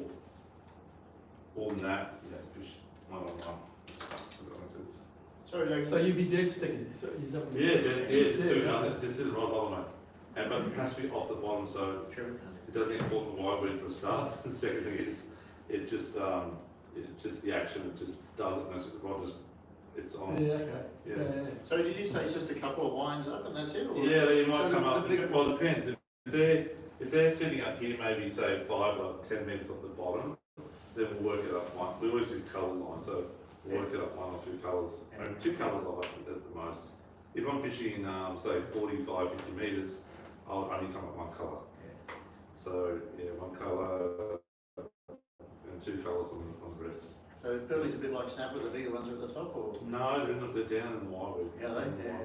More than that, you have to fish one-on-one. Does that make sense? Sorry, Doug. So you'd be dead sticking, so is that what? Yeah, just do nothing. Just sit the rod holder, mate. And but it has to be off the bottom, so it doesn't import the wide weed for a start. And the second thing is, it just the action. It just doesn't mess with the rod. Just it's on. Yeah, okay. Yeah. So did you say it's just a couple of lines up and that's it? Or? Yeah, they might So come the up. bigger- Well, it depends. If they're sitting up here, maybe say 5 or 10 metres off the bottom, then we'll work it up one. We always use coloured lines, so we'll work it up 1 or 2 colours. I mean, 2 colours I like at the most. If I'm fishing, say 45, 50 metres, I'll only come up 1 colour. So yeah, 1 colour and 2 colours on the rest. So pearly's a bit like snapper, the bigger ones are at the top, or? No, they're down in the wildwood. Yeah, They're in there,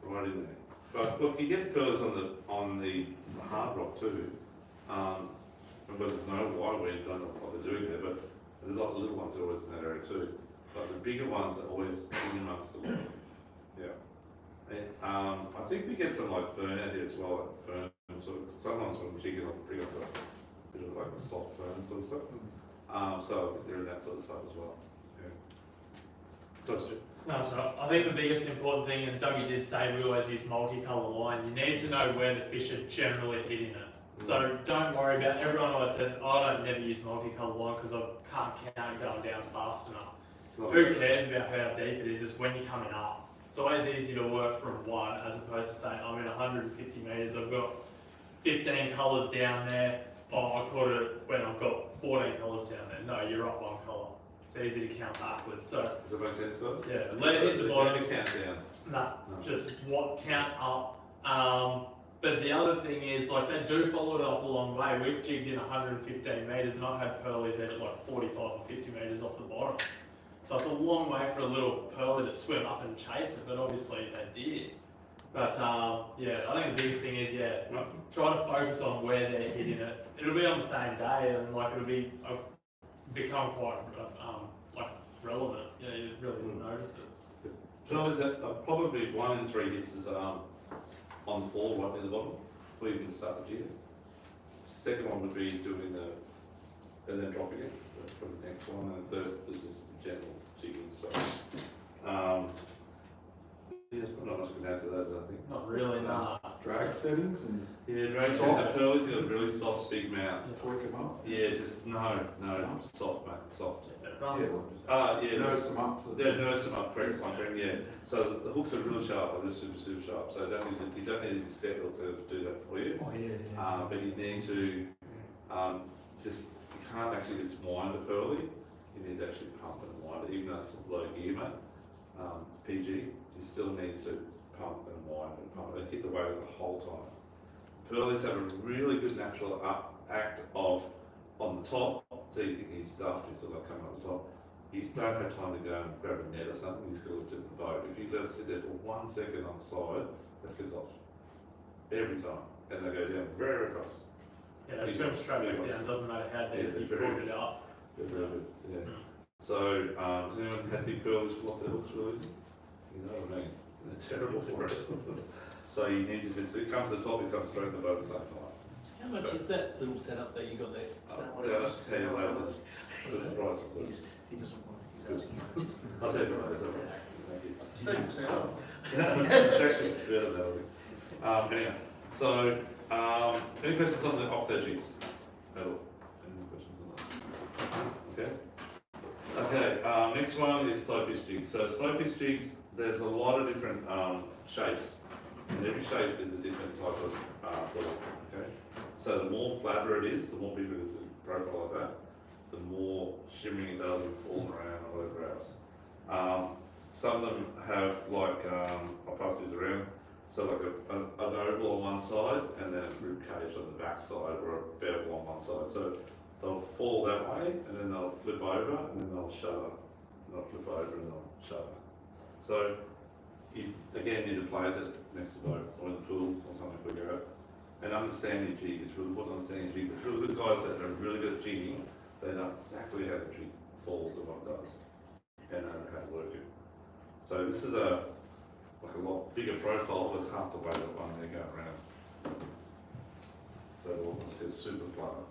right in there. But look, you get pearls on the hard rock too. But there's no wildwood, don't know what they're doing there. But there's a lot of little ones always in that area too. But the bigger ones are always in amongst the water. Yeah. And, I think we get some like fern out here as well, like fern sort of. Sometimes when we're jigging, I'll bring up a bit of like soft fern sort of stuff. So I think they're in that sort of stuff as well. Yeah. So it's just, No, that's right. I think the biggest important thing, and Dougie did say we always use multicolour line, you need to know where the fish are generally hitting it. So don't worry about, everyone always says, oh, I don't never use multicolour line because I can't count it going down fast enough. Who cares about how deep it is, it's when you're coming up. It's always easy to work from 1 as opposed to saying, I'm in 150 metres, I've got 15 colours down there, oh, I caught it when I've got 14 colours down there. No, you're up 1 colour. It's easy to count backwards. So does that make sense, guys? yeah, let it hit the bottom. Never count down. No, just what count up. But the other thing is, like, they do follow it up a long way. We've jigged in 115 metres and I've had pearlies at like 45 or 50 metres off the bottom. So it's a long way for a little pearlie to swim up and chase it, but obviously they did. But yeah, I think the biggest thing is, try to focus on where they're hitting it. It'll be on the same day and like it'll be become quite like relevant. Yeah, you really didn't notice it. Pearlies that probably 1 in 3 hits is on the fall right near the bottom, before you can start the jig. Second one would be doing and then dropping it for the next one, and the third is just general jigging stuff. Yeah, there's not much we can add to that, I think. Not really, nah. Drag settings and Yeah, drag settings. The pearlies got a really soft, big mouth. tweak them up. Yeah, just no, soft, mate, soft. Yeah, Nurse them up. So Yeah, nurse them up, correct, my friend, yeah. So the hooks are really sharp, they're super, super sharp. So you don't need to set or to do that for you. Oh, yeah. But you need to you can't actually just wind a pearly. You need to actually pump and wind it, even though it's low gear, mate. It's PG, you still need to pump and wind and pump and keep the weight the whole time. Pearlies have a really good natural act of on the top, so you think he's stuffed, he's sort of like coming up the top. You don't have time to go and grab a net or something, you just got to lift it in the boat. If you let it sit there for 1 second on the side, they flick off. Every time. And they go down very, very fast. Yeah, they swim straight back down, doesn't matter how deep you put it up. They're very good, yeah. So, has anyone had big pearls flop their hooks really? You know what I mean? They're terrible for it. So you need to just, it comes to the top, it comes straight in the boat at the same time. How much is that little setup that you got there? I'll tell you later, there's the prices. He doesn't want it, he's asking. I'll tell you later, thank you. 30% off. It's actually better than that. Anyhow, so, any questions on the octo jigs at all? Any questions on that? Okay. Okay, next one is slow pitch jigs. So slow pitch jigs, there's a lot of different shapes, and every shape is a different type of fillet. Okay. So the more flatter it is, the more bigger it is, a profile like that, the more shimmering it does and falling around or whatever else. Some of them have like, I'll pass these around, so like an oval on one side and then a rib cage on the back side, or a bevel on one side. So they'll fall that way, and then they'll flip over, and then they'll shut up. And they'll flip over, and they'll shut up. So you again need to play with it next to the boat or in the pool or something if we go. And understanding jig is really important. Understanding jig. There's really good guys that are really good at jigging. They know exactly how the jig falls and what it does, and know how to work it. So this is a lot bigger profile. There's half the weight of one there going around. So it says super flutter.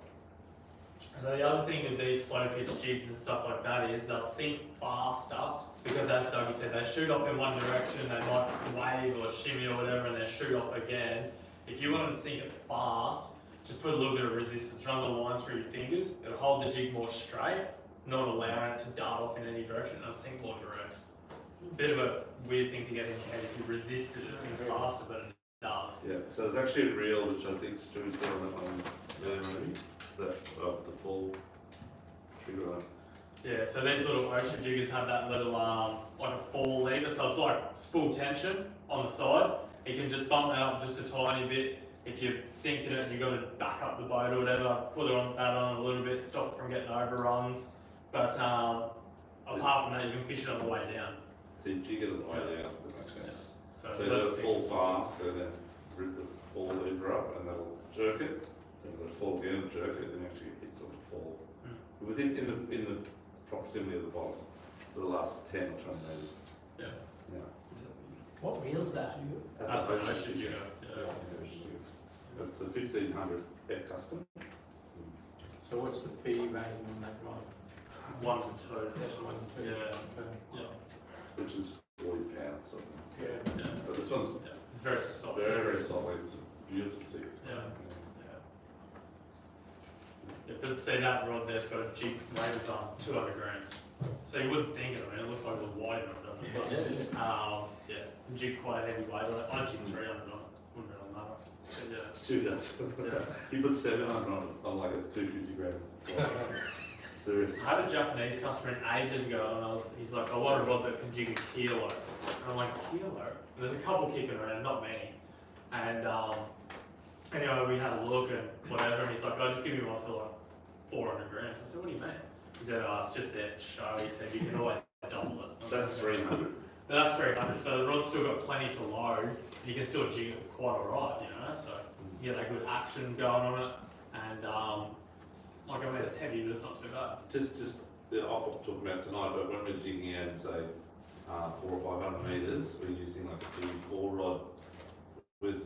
So the other thing with these slow pitch jigs and stuff like that is they'll sink faster because, as Dougie said, they shoot off in one direction, they might wave or shimmy or whatever, and they shoot off again. If you want them to sink it fast, just put a little bit of resistance, run the line through your fingers. It'll hold the jig more straight, not allowing it to dart off in any direction, and it'll sink more direct. Bit of a weird thing to get in your head. If you resist it, it sinks faster, but it does. Yeah, so there's actually a reel which I think Stuart's got on that one earlier maybe, that the full trigger on. Yeah, so these little ocean jiggers have that little like a fall lever, so it's like spool tension on the side. You can just bump that up just a tiny bit. If you're sinking it and you've got to back up the boat or whatever, put it on that on a little bit, stop it from getting overruns. But apart from that, you can fish it on the way down. So you jig it on the way down, if that makes sense. So it'll fall fast and then rip the fall lever up and that'll jerk it, then it'll fall again and jerk it, and actually it hits on the fall. Within in the proximity of the bottom. So the last 10 or 20 metres. Yeah. Yeah. What reel's that? That's a an ocean ocean jigger. jigger. Yeah. It's a 1500 F custom. So what's the P rating on that rod? 1 to 2. That's 1 to 2. Yeah. Okay. Yeah. Which is 40 pounds. So. Yeah. But this one's It's very solid. very, very solid. It's a beautiful stick. Yeah. Yeah, but say that rod there's got a jig weight of 200 grams. So you wouldn't think it, I mean, it looks like a little wide on it, doesn't it? But, yeah, jig quite a heavy weight on it. I jig 300 on it, wouldn't really matter. So, yeah. Stu does. Yeah. He put 700 on like a 250 gram. Seriously. I had a Japanese customer in ages ago, and he's like, I want a rod that can jig a kilo. And I'm like, kilo? And there's a couple kicking around, not many. And anyway, we had a look and whatever, and he's like, I'll just give you one for like 400 grams. I said, what do you mean? He said, oh, it's just there for show. He said, you can always double it. That's 300. That's 300. So the rod's still got plenty to load. You can still jig it quite alright, you know. So you get that good action going on it, and like I mean, it's heavy, but it's not too bad. Just off what we're talking about tonight, but when we're jigging out, say 400 or 500 metres, we're using like a P4 rod which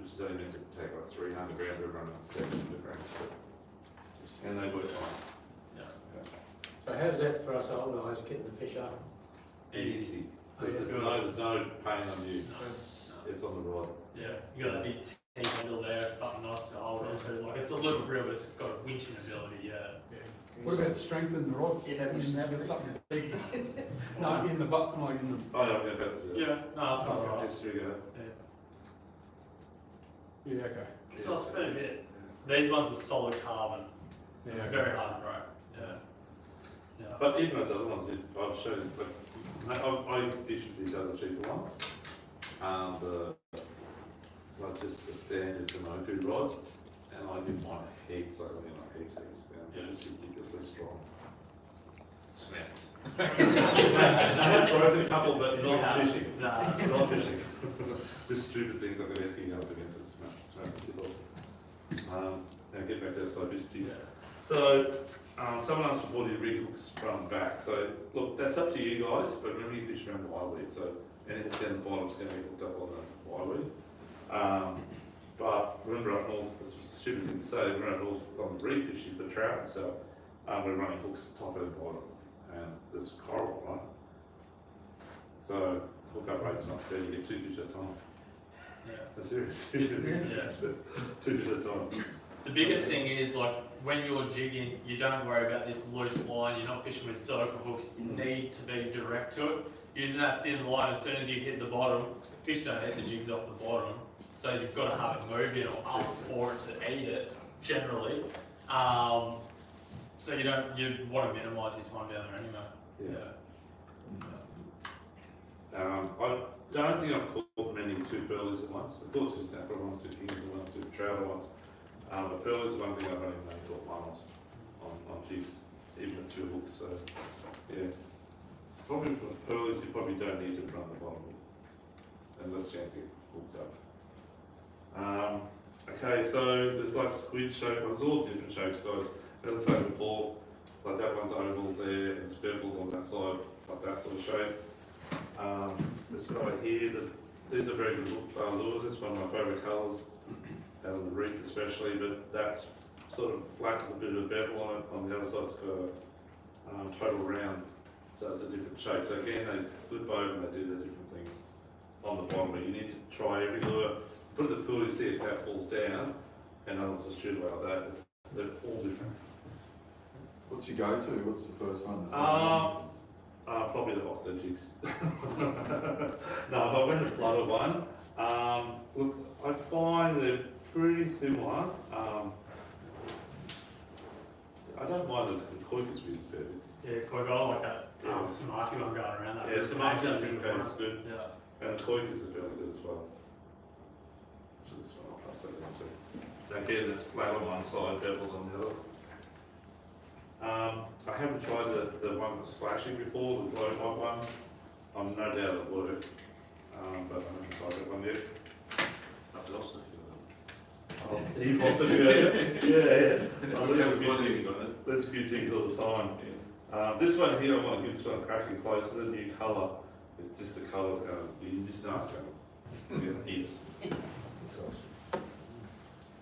is only meant to take like 300 grams. We're running 700 grams, and they work fine. Yeah. So how's that for us old guys getting the fish up? Easy. There's no pain on you. It's on the rod. Yeah, you got a big T-handle there, something nice to hold onto. Like it's a little reel, but it's got a winching ability. Yeah. What about strengthening the rod? You never snap it. Something big. No, in the butt, like in the. Oh, yeah, I'm about to do that. Yeah. No, it's all right. Yes, here we go. Yeah, okay. So it's pretty good. These ones are solid carbon. Yeah, Very hard to break. Yeah. Yeah. But even those other ones, I've shown, I fished with these other cheaper ones. Like just the standard Damoku rod, and I give mine heaps, heaps. They're just ridiculously strong. Snap. I have broken a couple, but not fishing. Nah. Not fishing. Just stupid things like an esky up against it, smash the tip off. Now get back to slow pitch jigs. Yeah. So, someone asked before the rig hooks front and back. So, look, that's up to you guys, but remember you fish around the wide lead. So, anything down the bottom is going to be hooked up on the wide lead. But remember up north, it's a stupid thing to say, remember up north on the reef fishing for trout and stuff, we're running hooks top and bottom. And there's coral, right? So, hookup rate's not fair, you get 2 fish at a time. Yeah. That's serious. Yeah. 2 fish at a time. The biggest thing is like when you're jigging, you don't worry about this loose line. You're not fishing with circle hooks. You need to be direct to it. Using that thin line, as soon as you hit the bottom, fish don't eat the jigs off the bottom. So you've got to have it moving or ask for it to eat it generally. So you want to minimise your time down there anyway. Yeah. I don't think I've caught many 2 pearlies at once. I've caught 2 snapper ones, 2 kings at once, 2 trout at once. But pearlies is one thing I've only caught one on jigs, even with 2 hooks. So yeah, probably for pearls you probably don't need to run the bottom hook unless chance get hooked up. Okay, so there's like squid shape. Well, there's all different shapes, guys. As I said before, like that one's oval there and it's beveled on that side, like that sort of shape. This guy here, these are very good lures. This is one of my favourite colours, out of the reef especially, but that's sort of flat with a bit of a bevel on it. On the other side it's got a total round, so it's a different shape. So again, they flip over and they do their different things on the bottom, but you need to try every lure, put it in the pool, you see if that falls down, and others will shoot away like that. They're all different. What's your go-to? What's the first one? Probably the octo jigs. No, if I went to flutter one, look, I find they're pretty similar. I don't mind the koi because we use a fair bit. Yeah, quite got like that smarty one going around that. Yeah, smarty that's is good. Yeah. And the koi is fairly good as well. So this one I'll pass that down to. Again, that's flat on one side, beveled on the other. I haven't tried the one that's flashing before, the glow white one. I'm no doubt it'll work, but I haven't tried that one yet. I've lost a few of them. You've lost a few of them? Yeah. I lose a few jigs on it. There's a few jigs all the time. This one here, I want to give this one a cracking close. It's a new colour. It's just the colour's going to be just nice. Going to eat it.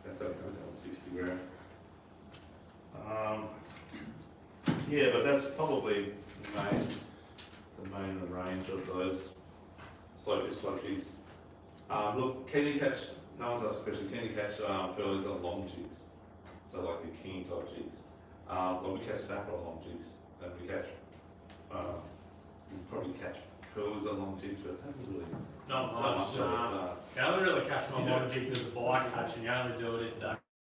That's okay, that's 60 gram. Yeah, but that's probably the main range of those slow fish jigs. Look, can you catch, no one's asked a question, can you catch pearlies on long jigs? So like the king type jigs. Well, we catch snapper on long jigs, and we catch, you probably catch pearlies on long jigs, but that was really Not so much. much of it. You only really catch them on long jigs as a bite catch, and you only do it if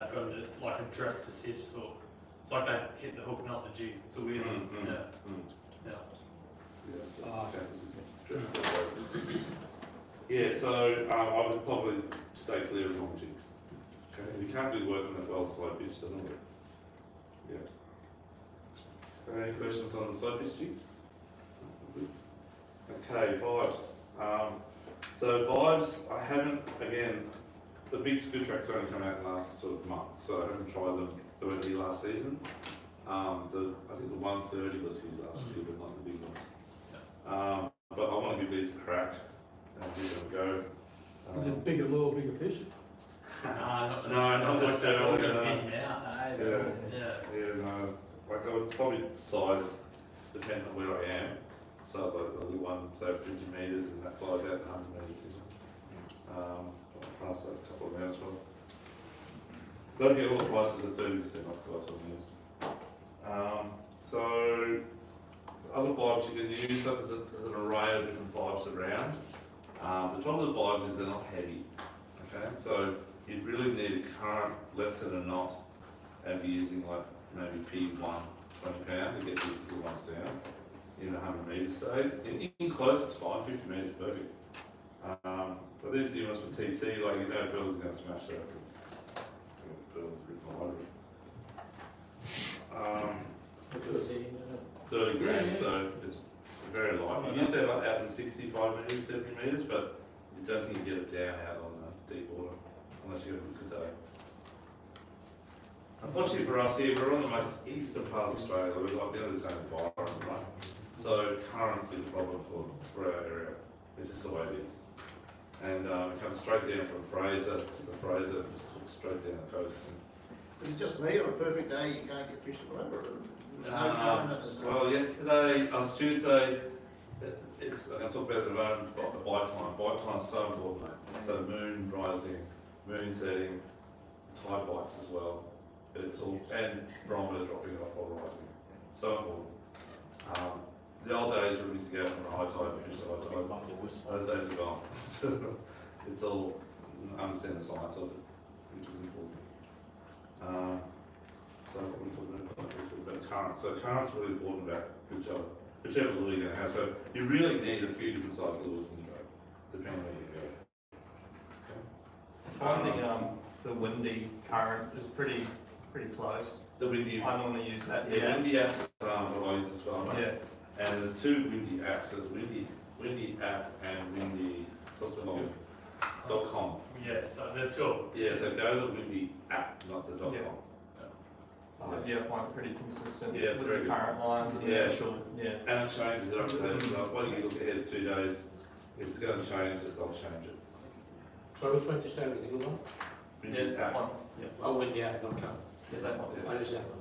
they've got like a dressed assist hook. It's like they hit the hook, not the jig. It's a weird one. Yeah, so I would probably stay clear of long jigs. Okay, you can't do work on that well slow pitch, doesn't it? Yeah. Any questions on the slow pitch jigs? Okay, vibes. So vibes, I haven't, again, the big squid tracks only come out last sort of month, so I haven't tried them. They were here last season. I think the 130 was here last year, but not the big ones. But I want to give these a crack and give them a go. Is it bigger lure, bigger fish? No, not necessarily. No. No. No. Like I would probably size depend on where I am. So the little one, so 50 metres and that size out 100 metres. I'll pass those couple of rounds well. Don't forget all the prices are 30% off, guys, on this. So, other vibes you can use, so there's an array of different vibes around. The trouble with vibes is they're not heavy, okay? So, you really need a current less than a knot and be using like maybe P1, 20 pound to get these little ones down in 100 metres, say. In close it's fine, 50 metres perfect. But these new ones for TT, like you know, Bill is going to smash that. It's 30 grams, so it's very light. You use that like out in 65 metres, 70 metres, but you don't think you get it down out on deep water unless you have a good day. Unfortunately for us here, we're on the most eastern part of Australia. We're like the other same environment, right? So current is a problem for our area. It's just the way it is. And it comes straight down from Fraser to the Fraser, and just hooks straight down the coast. Is it just me on a perfect day you can't get fish to over? Well, yesterday, Tuesday, it's, I'm going to talk about the moment, the bite time. Bite time's so important, mate. So moon rising, moon setting, tide bites as well. It's all, and barometer dropping off while rising. So important. The old days where we used to go from a high tide and fish the high tide, those days are gone. So it's all, understand the science of it, which is important. So what we talk about current. So current's really important about whichever lure you're going to have. So you really need a few different size lures in your boat, depending on where you go. I find the windy current is pretty pretty close. The windy, I normally use that. yeah, windy apps, what I use as well, mate. Yeah. And there's two windy apps. There's windy app and windy.com. Yeah, so there's two. Yeah, so go to the windy app, not the .com. Yeah. Yeah, I find it pretty consistent Yeah, it's with very the good. current lines and the Yeah. actual, yeah. And it changes it up to like, why don't you look ahead of 2 days? If it's going to change it, they'll change it. So which one did you say was the good one? Windy Yeah, it's that app. one. Yeah. Oh, Windy.com. Yeah, that one. I just that one.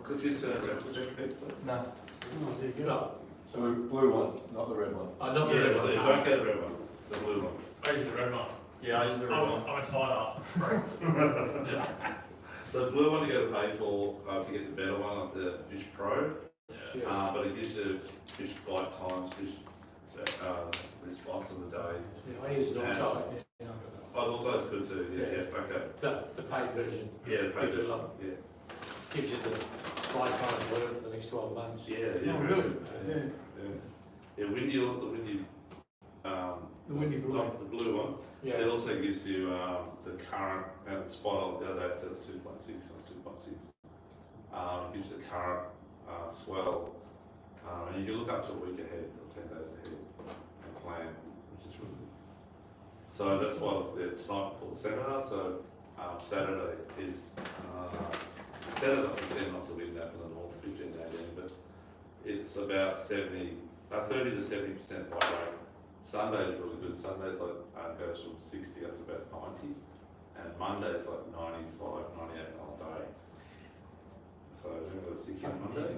Could you turn around for a second, please? No. Oh, there you go. No, So blue one, not the red one. not the Yeah, red the one. blue. Don't get the red one, the blue one. I use the red one. Yeah, I use the red one. I'm a tight ass. Yeah. The blue one you got to pay for to get the better one, like the Fish Pro. Yeah. But it gives you fish bite times, fish response of the day. Yeah, I use it all the And- time. Yeah, Oh, it also good too. Yeah, yeah, okay. the paid version. Yeah, the pay Gives you a version. lot. Yeah, Gives you the lifetime word for the next 12 months. yeah, yeah. Oh, very really? good. Yeah. Yeah, yeah. Windy, The windy blue one. the blue one. Yeah. It also gives you the current, and it's spot on the other day it says 2.6, so it's 2.6. It gives you the current swell, and you can look up to a week ahead or 10 days ahead and plan, which is really good. So that's why it's tonight before the seminar. So Saturday is Saturday, 15 knots of wind out from the north, 15 to 18, but it's about 30 to 70% bite rate. Sunday is really good. Sunday's like goes from 60 up to about 90, and Monday is like 95, 98 all day. So we've got a 60 on Monday,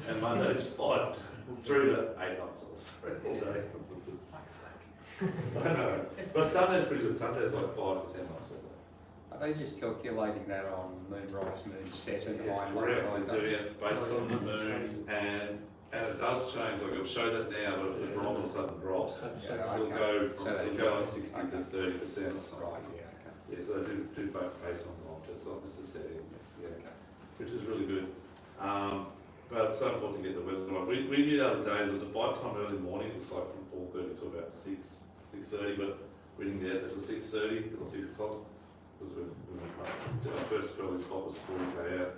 and Monday's 3 to 8 knots all day. I know, but Sunday's pretty good. Sunday's like 5 to 10 knots all day. Are they just calculating that on moonrise, moon set and Yes, high and low correct. tide? They're doing it based on the moon, and it does change. Like it'll show that now, but if the barometer all of a sudden drops, Yeah, it'll okay. go from So it'll they- go like 60 to okay. 30% or something. Right, yeah, okay. Yeah, so they do based on barometer. It's not just a setting. Yeah, Okay. which is really good. But it's so important to get the weather right. We knew the other day there was a bite time early morning. It was like from 4:30 to about 6:30, but we didn't get it until 6:30 or 6 o'clock because our first early spot was 40k out,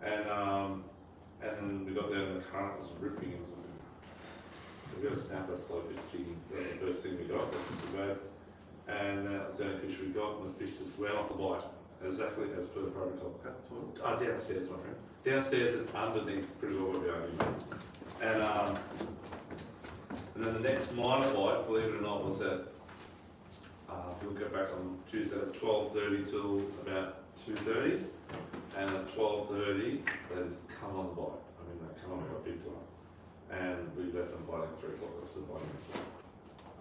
and then we got down and the current was ripping. It was we got a snapper slow fish jigging. That was the first thing we got. Wasn't too bad, and that's the only fish we got, and the fish just went off the bite exactly as per the protocol. Downstairs, my friend. Downstairs and underneath, pretty well where we are. And then the next minor bite, believe it or not, was at, we'll go back on Tuesday, it was 12:30 till about 2:30. And at 12:30, they just come on the bite. I mean, they come on like a big time. And we left them biting 3 o'clock, they're still biting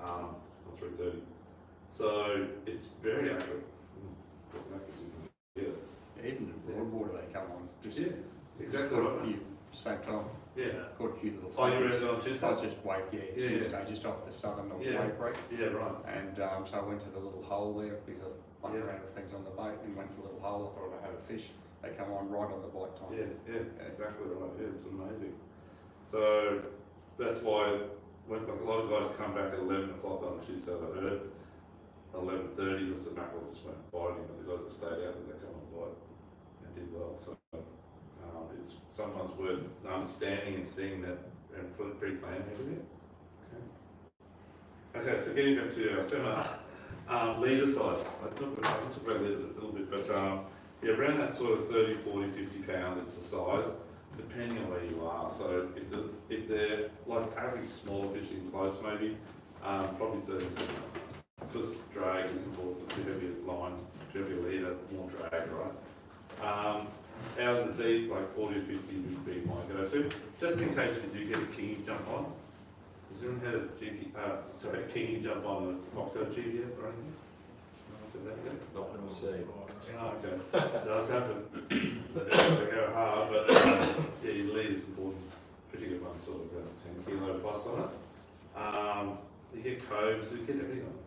at 3:30. So it's very accurate. Yeah. Even the broadwater they come on, just, Yeah, just exactly caught a right. few same time. Yeah. Caught a few little Oh, you flies. read it on Tuesday? I was just wave, Yeah, yeah. Tuesday, just off the southern or Yeah. wave break. Yeah, right. And so I went to the little hole there because I wondered Yeah. around with things on the boat and went to the little hole. I thought I had a fish. They come on right on the bite time. Yeah, exactly right. Yeah, it's amazing. So that's why when like, a lot of guys come back at 11 o'clock on Tuesday, I heard 11:30 was the mackerel just went biting, but the guys that stayed out, they come on bite and did well. So it's sometimes worth understanding and seeing that and pre-planning everything. Okay, so getting back to our seminar, leader size. I talked about leader a little bit, but yeah, around that sort of 30, 40, 50 pound is the size, depending on where you are. So if they're like average smaller fishing close, maybe probably 30%. Because drag is important. To have your line, to have your leader, more drag, right? Out of the deep, like 40 or 50 would be my go-to. Just in case you do get a kingy jump on. Has anyone had a kingy jump on a mocktail jig yet or anything? Said that yet? Not when we see. Oh, okay. It does happen. They go hard, but yeah, your lead is important. Particularly one sort of 10 kilo plus on it. You get coves, you get everything on it.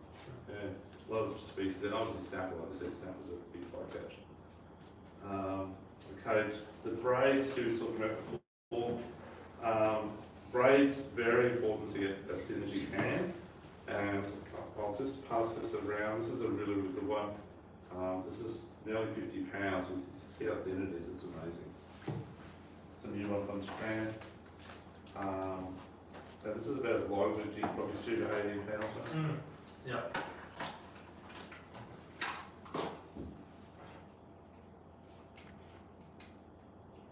Yeah, lots of species. And obviously snapper, like I said, snapper's a big fly catch. Okay, the braids we were talking about before. Braids, very important to get as thin as you can. And I'll just pass this around. This is a really, really good one. This is nearly 50 pounds. You see how thin it is, it's amazing. It's a new one from Japan. Now this is about as long as a jig, probably 2 to 18 pounds. Yeah.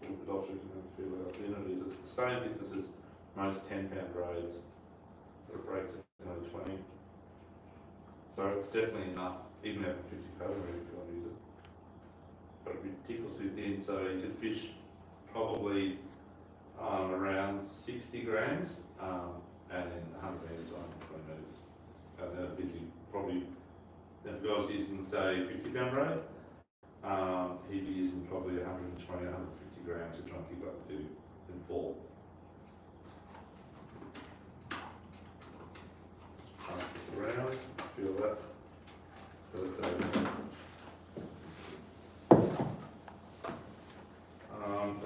Pull it off, you can feel how thin it is. It's the same thickness as most 10-pound braids, but it breaks at only 20. So it's definitely enough, even having 50 fathom if you want to use it. But it'd be ridiculously thin, so you could fish probably around 60 grams, and then 100 metres on 20 metres. And then it'd be probably, if I was using, say, 50-pound braid, he'd be using probably 120, 150 grams to try and keep up to in fall. Pass this around, feel that. So that's over.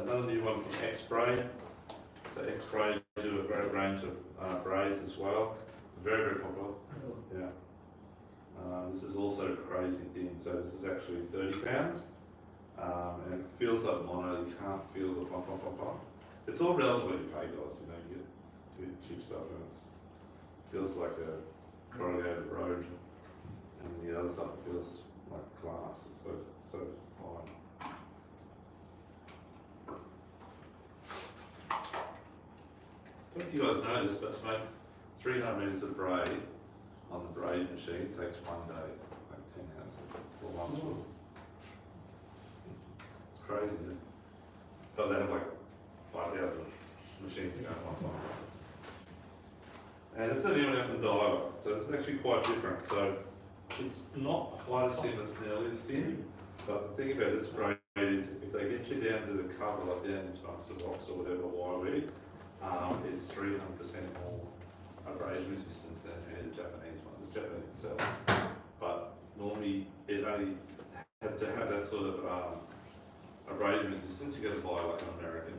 Another new one from X-Braid. So X-Braid do a great range of braids as well. Very, very popular. Yeah. This is also crazy thin. So this is actually 30 pounds. And it feels like mono. You can't feel the pop, pop, pop, pop. It's all relative what you pay, guys. You know, you get cheap stuff and it feels like a corrugated road. And the other stuff feels like glass. It's so fine. I don't know if you guys know this, but to make 300 metres of braid on the braid machine takes 1 day, like 10 hours for one spool. It's crazy, isn't it? But they have like 5,000 machines going one time. And it's not even enough diver, so it's actually quite different. So it's not quite as thin, it's nearly as thin. But the thing about this braid is if they get you down to the cover, like down into the rocks or whatever, YW, it's 300% more abrasion resistance than any of the Japanese ones. It's Japanese itself. But normally it only had to have that sort of abrasion resistance. You got to buy like an American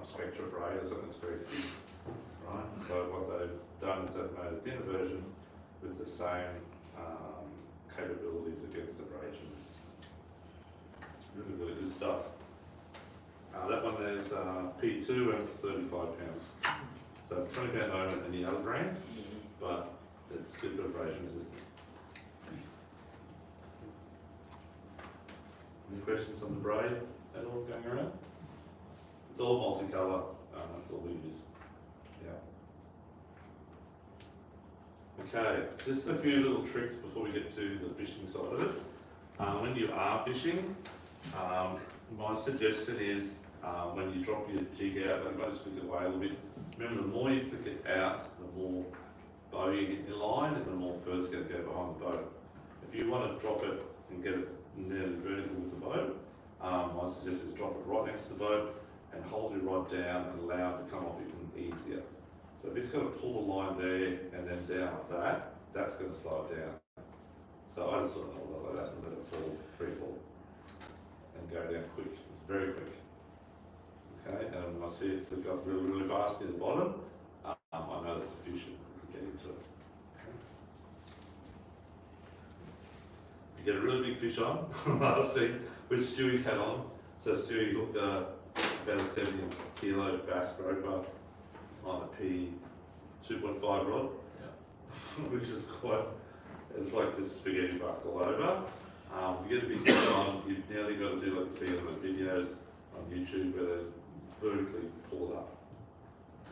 Spectra braid or something that's very thin, right? So what they've done is they've made a thinner version with the same capabilities against abrasion resistance. It's really, really good stuff. That one is P2 and it's 35 pounds. So it's 20 pound lower than any other brand, but it's super abrasion resistant. Any questions on the braid at all going around? It's all multicolour, that's all we use. Yeah. Okay, just a few little tricks before we get to the fishing side of it. When you are fishing, my suggestion is when you drop your jig out, let it flick away a little bit. Remember, the more you flick it out, the more bow you get in your line and the more fur's going to go behind the boat. If you want to drop it and get it nearly vertical with the boat, my suggestion is drop it right next to the boat and hold your rod down and allow it to come off even easier. So if it's going to pull the line there and then down like that, that's going to slow it down. So I just sort of hold it like that and let it fall, free fall, and go down quick. It's very quick. Okay, and when I see it flick off really, really fast near the bottom, I know that's a fish and we can get into it. Okay. You get a really big fish on, last thing, which Stewie's had on. So Stewie hooked about a 70 kilo bass groper on a P2.5 rod, which is quite, it's like just spaghetti buck all over. If you get a big fish on, you've nearly got to do like you see on the videos on YouTube where they vertically pull it up.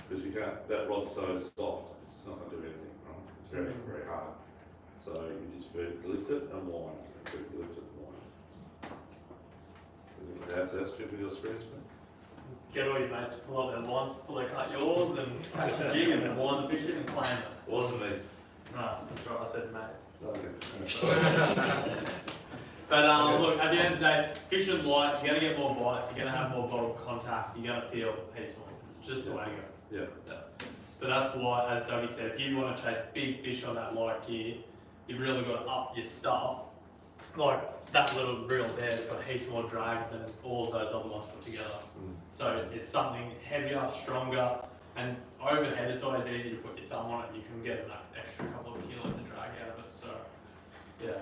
Because you can't, that rod's so soft, it's not going to do anything, right? It's very, very hard. So you just vertically lift it and wind, vertically lift it and wind. Anything to add to that, Strip, with your experience, mate? Get all your mates to pull up their lines before they cut yours and catch a jig and then wind the fish in and clam it. Wasn't me. No, that's right, I said mates. Okay. But look, at the end of the day, fishing light, you're going to get more bites, you're going to have more bottom contact, you're going to feel peaceful. It's just the way to go. Yeah. But that's why, as Dougie said, if you want to chase big fish on that light gear, you've really got to up your stuff. Like that little reel there's got heaps more drag than all of those other ones put together. So it's something heavier, stronger, and overhead it's always easy to put your thumb on it. You can get an extra couple of kilos of drag out of it. So, yeah.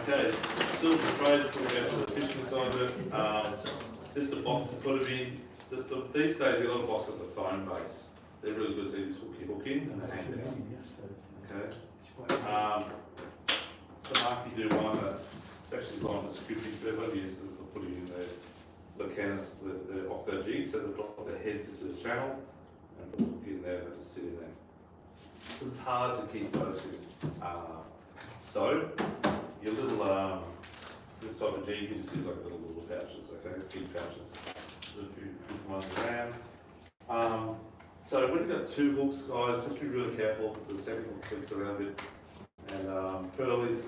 Okay, still the trade before we go to the fishing side of it. Just a box to put them in. These days, a lot of boxes have the foam base. They're really good, so you just hook in and they hang down. Okay. So Mark, you do one that's actually designed for scripting purpose, used for putting in the cans, the octo jigs, so they drop their heads into the channel and put the hook in there and they just sit in there. It's hard to keep those things. So, your little, this type of jig, you just use like little pouches, okay, big pouches. There's a few different ones around. So when you've got two hooks, guys, just be really careful. The second hook flicks around it. And pearlies,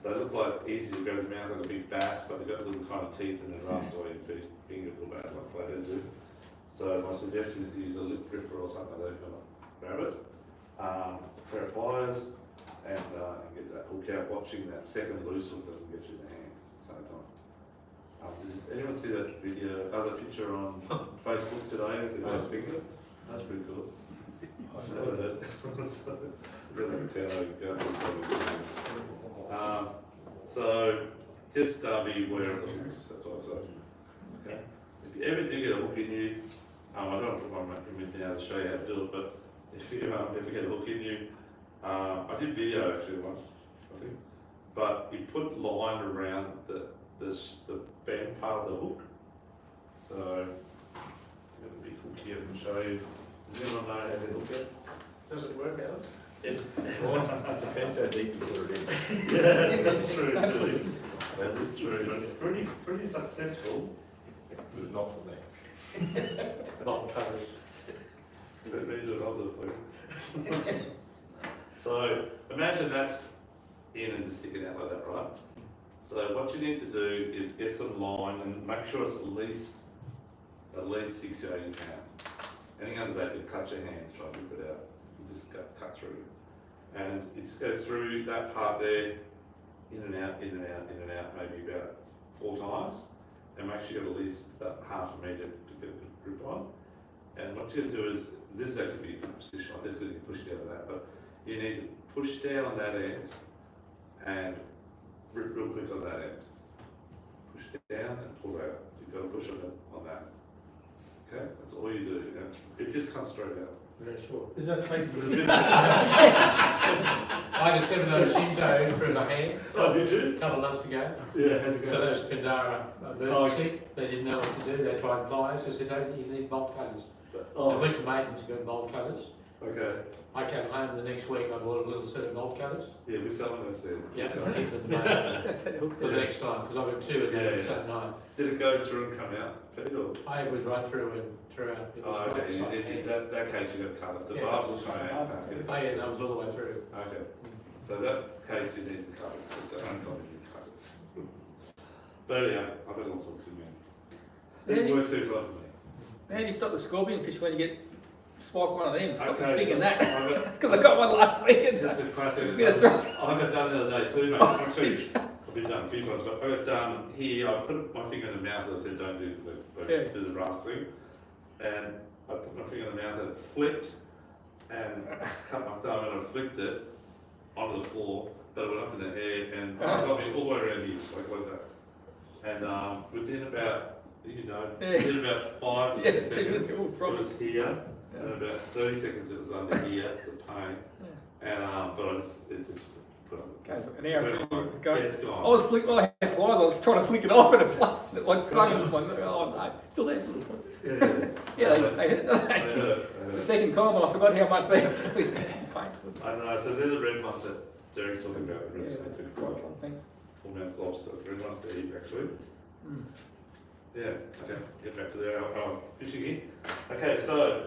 they look like easy to go to the mouth like a big bass, but they've got little tiny teeth and they're rough, so your finger will bad like flathead do. So my suggestion is to use a lip gripper or something like that if you want to grab it. Pair of pliers, and get that hook out, watching that second loose hook doesn't get you in the hand at the same time. Does anyone see that video, other picture on Facebook today with the guy's finger? That's pretty cool. I've never heard. So, really so just be aware of the hooks, that's all I say. Okay. If you ever do get a hook in you, I don't have to put my image now to show you how to do it, but if you get a hook in you, I did video actually once, I think, but you put line around the bend part of the hook. So, I'm going to be hook here and show you. Does anyone know how to hook it? Does it work out? It depends how deep you put it in. Yeah, that's true too. That is true, but pretty successful. It was not for me. Not covers. Let me do another for you. So imagine that's in and just stick it out like that, right? So what you need to do is get some line and make sure it's at least 60 to 80 pounds. Anything under that, you cut your hands, try and rip it out. You just cut through. And you just go through that part there, in and out, in and out, in and out, maybe about 4 times. And make sure you got at least about half a metre to get a good grip on. And what you're going to do is, this is actually a position like this because you can push down on that, but you need to push down on that end and rip real quick on that end. Push down and pull out. So you've got to push on that. Okay, that's all you do. It just comes straight out. Very sure. Does that take? I had a seminar Shinto through my hand. Oh, did you? A couple of months ago. Yeah, how'd you go? So that was Pandara emergency. They didn't know what to do. They tried pliers. I said, "No, you need bolt cutters." I went to maintenance to get bolt cutters. Okay. I came home the next week. I bought a little set of bolt cutters. Yeah, we're selling those things. Yeah, I keep them at the moment for the next time because I've got 2 of them at the same night. Did it go through and come out, Pete? Or? I was right through and throughout. It was Okay, right in that case you got to cut it. The Yeah, barbs will come out. Oh yeah, that was all the way through. Okay. So that case you need the cutters. It's the only time you need cutters. But yeah, I've had all sorts of men. It works super well for me. How do you stop the scorpion fish when you get spike one of them? Stop Okay, sticking so that. I've Because I got one last week. And just a classic. bit of throw. I got done the other day too, mate. Actually, I've been done a few times, but I got done here. I put my finger in the mouth. I said, "Don't do because I do the rust thing." And I put my finger in the mouth and it flipped, and cut my thumb and I flicked it onto the floor. But it went up in the air and it got me all the way around here, like that. And within about, within about 5 to 10 seconds, it was here. And about 30 seconds it was under here, the pain. And but it just put on. Okay, so an hour or 2 it goes. Yeah, it's gone. I was trying to flick it off and it like slung into my, oh no, still there. Yeah, they hit it. It's the second time and I forgot how much they actually painful. I know, so they're the red ones that Derek's talking about. Thanks. Full mouth lobster, red ones to eat actually. Yeah, okay, get back to our fishing gear. Okay, so,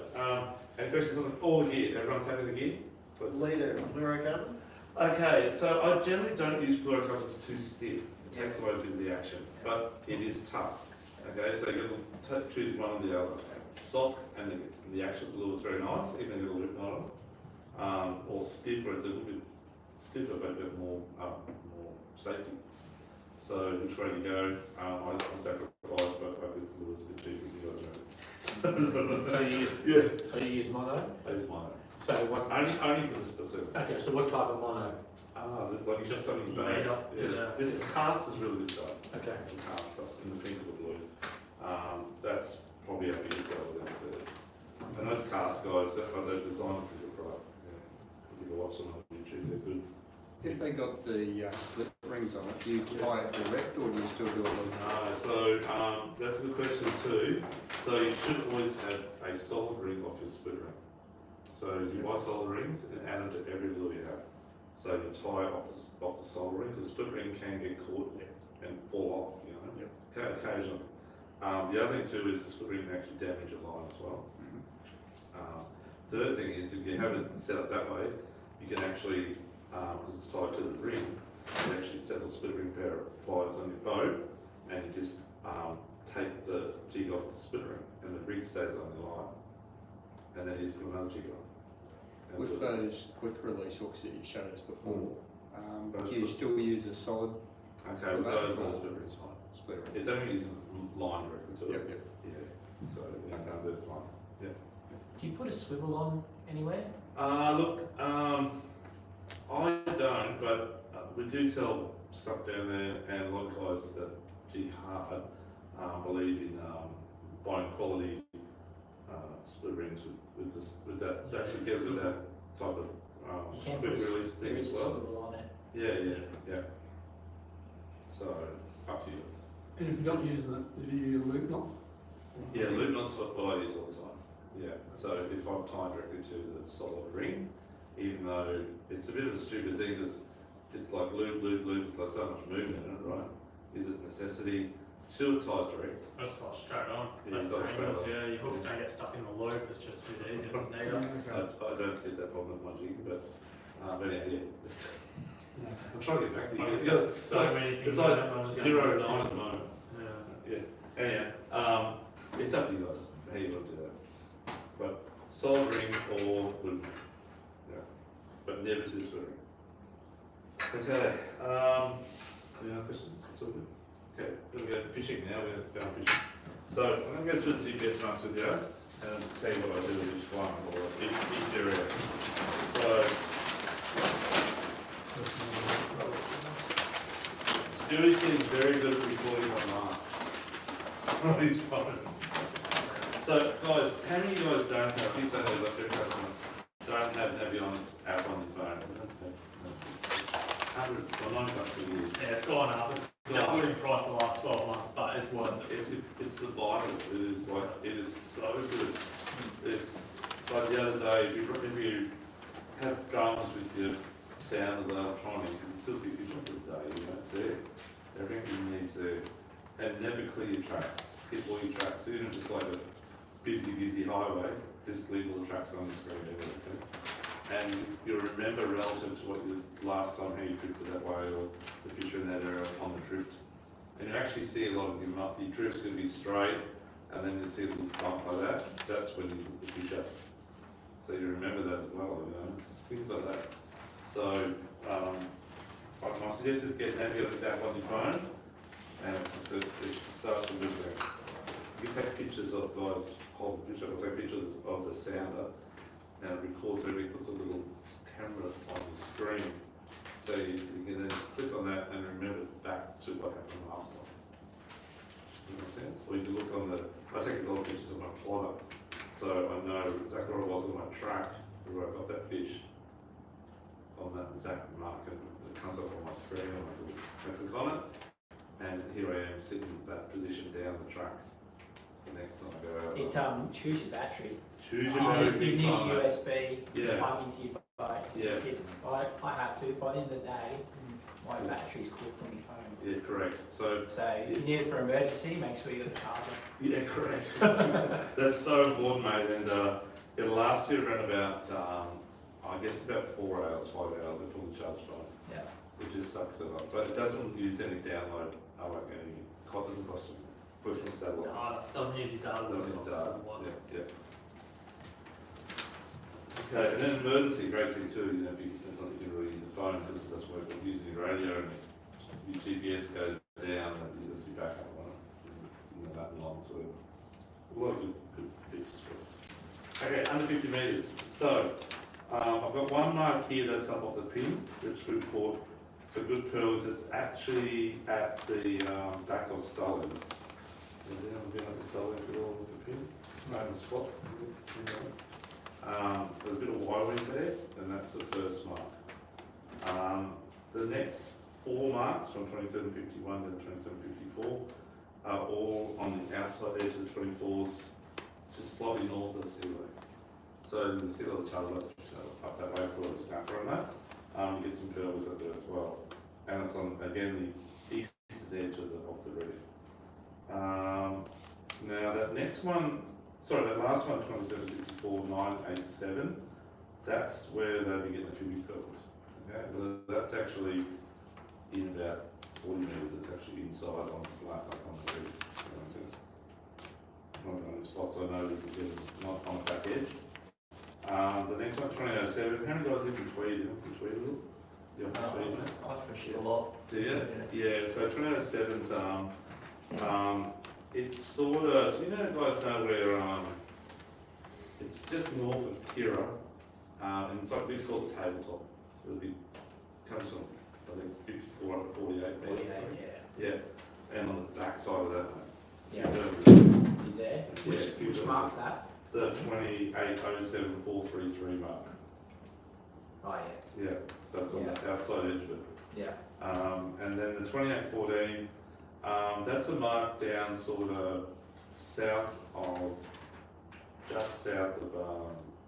any questions on all the gear? Everyone's happy with the gear? Leader, fluorocarbon? Okay, so I generally don't use fluorocarbon, it's too stiff. It takes away a bit of the action, but it is tough. Okay, so you've got to choose one or the other. Soft and the action of the lure is very nice, even a little bit on. Or stiff, where it's a little bit stiffer but a bit more safety. So which way to go? I sacrifice, but I think the lure's a bit cheaper than you guys are. So you use mono? I use mono. So what? Only for the specific. Okay, so what type of mono? Like just something Made bad. up, yeah. This cast is really good stuff. Okay. The cast stuff in the pink or the blue. That's probably our biggest seller downstairs. And those cast guys, they're designed for good product. Yeah. If you watch them on YouTube, they're good. If they got the split rings on it, do you tie it direct or do you still do a little? So that's a good question too. So you should always have a solid ring off your split ring. So you buy solid rings and add them to every lure you have. So you tie off the solid ring, because split ring can get caught and fall off, you know, occasionally. The other thing too is the split ring can actually damage your line as well. Third thing is if you have it set up that way, you can actually, because it's tied to the ring, you actually set the split ring pair of pliers on your boat and you just take the jig off the split ring and the rig stays on the line. And then you just put another jig on. And With those quick release hooks that you showed us before, do you still use a solid? Okay, with those, the split ring's fine. Split ring. It's only using line directly to it. Yep. Yeah. So they're fine. Yeah. Do you put a swivel on anywhere? Look, I don't, but we do sell stuff down there, and a lot of guys that jig hard believe in buying quality split rings with that actually get with that type of You can quick put a, release there thing is as a well. swivel on it. Yeah. So up to you. And if you're not using it, do you use a loop knot? Yeah, loop knots what I use all the time. Yeah, so if I'm tied directly to the solid ring, even though it's a bit of a stupid thing because it's like loop, it's like so much movement in it, right? Is it necessity? Still ties direct. That's like straight on. Yeah, That's it's like straight angles, on. yeah. Your hooks don't get stuck in the loop, it's just a bit easier to snag up. I don't get that problem with my jig, but anyhow, yeah. I'm trying to get back to you. It's got so many things. It's like 0 to 9 at the moment. Yeah. Anyhow, it's up to you guys how you want to do that. But solid ring or wood, yeah. But never to the split ring. Okay. Any other questions? It's all good. Okay, we're going to go fishing now. We're going to go fishing. So I'm going to go through the GPS maps with you and tell you what I do with each one or each area. So Stewie's getting very good at recording my marks on his phone. So guys, how many of you guys don't have, I keep saying that like your customer, don't have Navionics app on your phone? 100 or 90 bucks a year. Yeah, it's gone up. It's doubled in price the last 12 months, but it's worth it. It's the Bible. It is so good. It's like the other day, if you have dramas with your sound of the electronics, it can still be visual for the day. You know, it's there. Everything you need there. And never clear your tracks. Keep all your tracks. Even if it's like a busy highway, just leave all the tracks on the screen. Okay? And you'll remember relative to what you last time how you drifted that way or the future in that area on the drift. And you actually see a lot of your drift's going to be straight, and then you see a little bump like that. That's when you put the fish up. So you remember that as well, you know, it's things like that. So my suggestion is get Navionics app on your phone, and it's such a good thing. You can take pictures of guys hold the fish up, or take pictures of the sounder, and it records everything, puts a little camera on the screen. So you can then click on that and remember back to what happened last time. Does that make sense? Or you can look on I take a lot of pictures of my plotter, so I know exactly where I was on my track, where I got that fish on that exact marker. It comes up on my screen, and I click on it, and here I am sitting in that position down the track. The next time I go out. It chews your battery. Choose your battery You big need time. a USB to Yeah. plug into your boat. So Yeah. I have to. By the end of the day, my battery's cooked on my phone. Yeah, correct. So if you need it for emergency, make sure you got a charger. yeah, correct. That's so important, mate. And it'll last you around about, I guess about 4 hours, 5 hours before the charge phone. Yeah. It just sucks it up. But it doesn't use any download. It doesn't cost you. Personal satellite. Data. Doesn't use your data. Doesn't use data. Satellite. Yeah. Okay, and then emergency, great thing too. You know, if you can really use the phone because it doesn't work with using your radio and your GPS goes down, and you just your backup on it. You know, that and long sort of. A lot of good features for it. Okay, under 50 metres. So, I've got one mark here that's up off the pin, which we caught. So good pearls, it's actually at the back of Sully's. Is anyone been up to Sully's at all with the pin? No, the spot. So a bit of wiring there, and that's the first mark. The next 4 marks from 2751 to 2754 are all on the outside edge of the 24s, just slightly north of the sea level. So the sea level charge lights up that way for a snapper on that. You get some pearls up there as well. And it's on, again, the east edge of the reef. Now that next one, sorry, that last one, 2754, 987, that's where they'll be getting a few big pearls. Okay, well, that's actually in about 40 metres, it's actually inside on the flat, like on the reef. That makes sense. Not on the spot, so I know we can get them not on the back edge. The next one, 2007. How many guys live in Tweed? You know, from Tweed a little? You from Tweed, mate? I fish it a lot. Do you? Yeah, so 2007's, it's sort of, you know, guys know where, it's just north of Kira, and it's like, we call it tabletop. It'll be, comes from, I think, 5448 metres. Yeah. Yeah, and on the back side of that, mate. Yeah. Is there? Yeah, Which marks that? The 2807433 mark. Oh Yeah, so it's on the outside edge of it. yeah. And then the 2814, that's a mark down sort of south of, just south of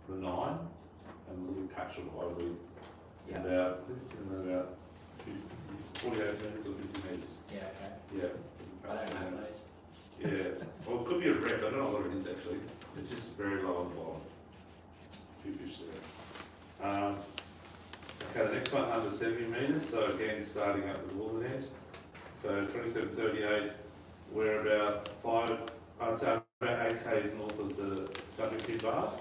the 9, and a little patch of ivory. Yeah. About, I think it's in about 48 metres or 50 metres. Yeah. Okay. Yeah. I don't have those. Yeah, well, it could be a wreck, I don't know what it is actually. It's just very low on the bottom. A few fish there. Okay, the next one under 70 metres, so again starting at the northern edge. So 2738, we're about I'd say about 8 k's north of the jumping pin bar.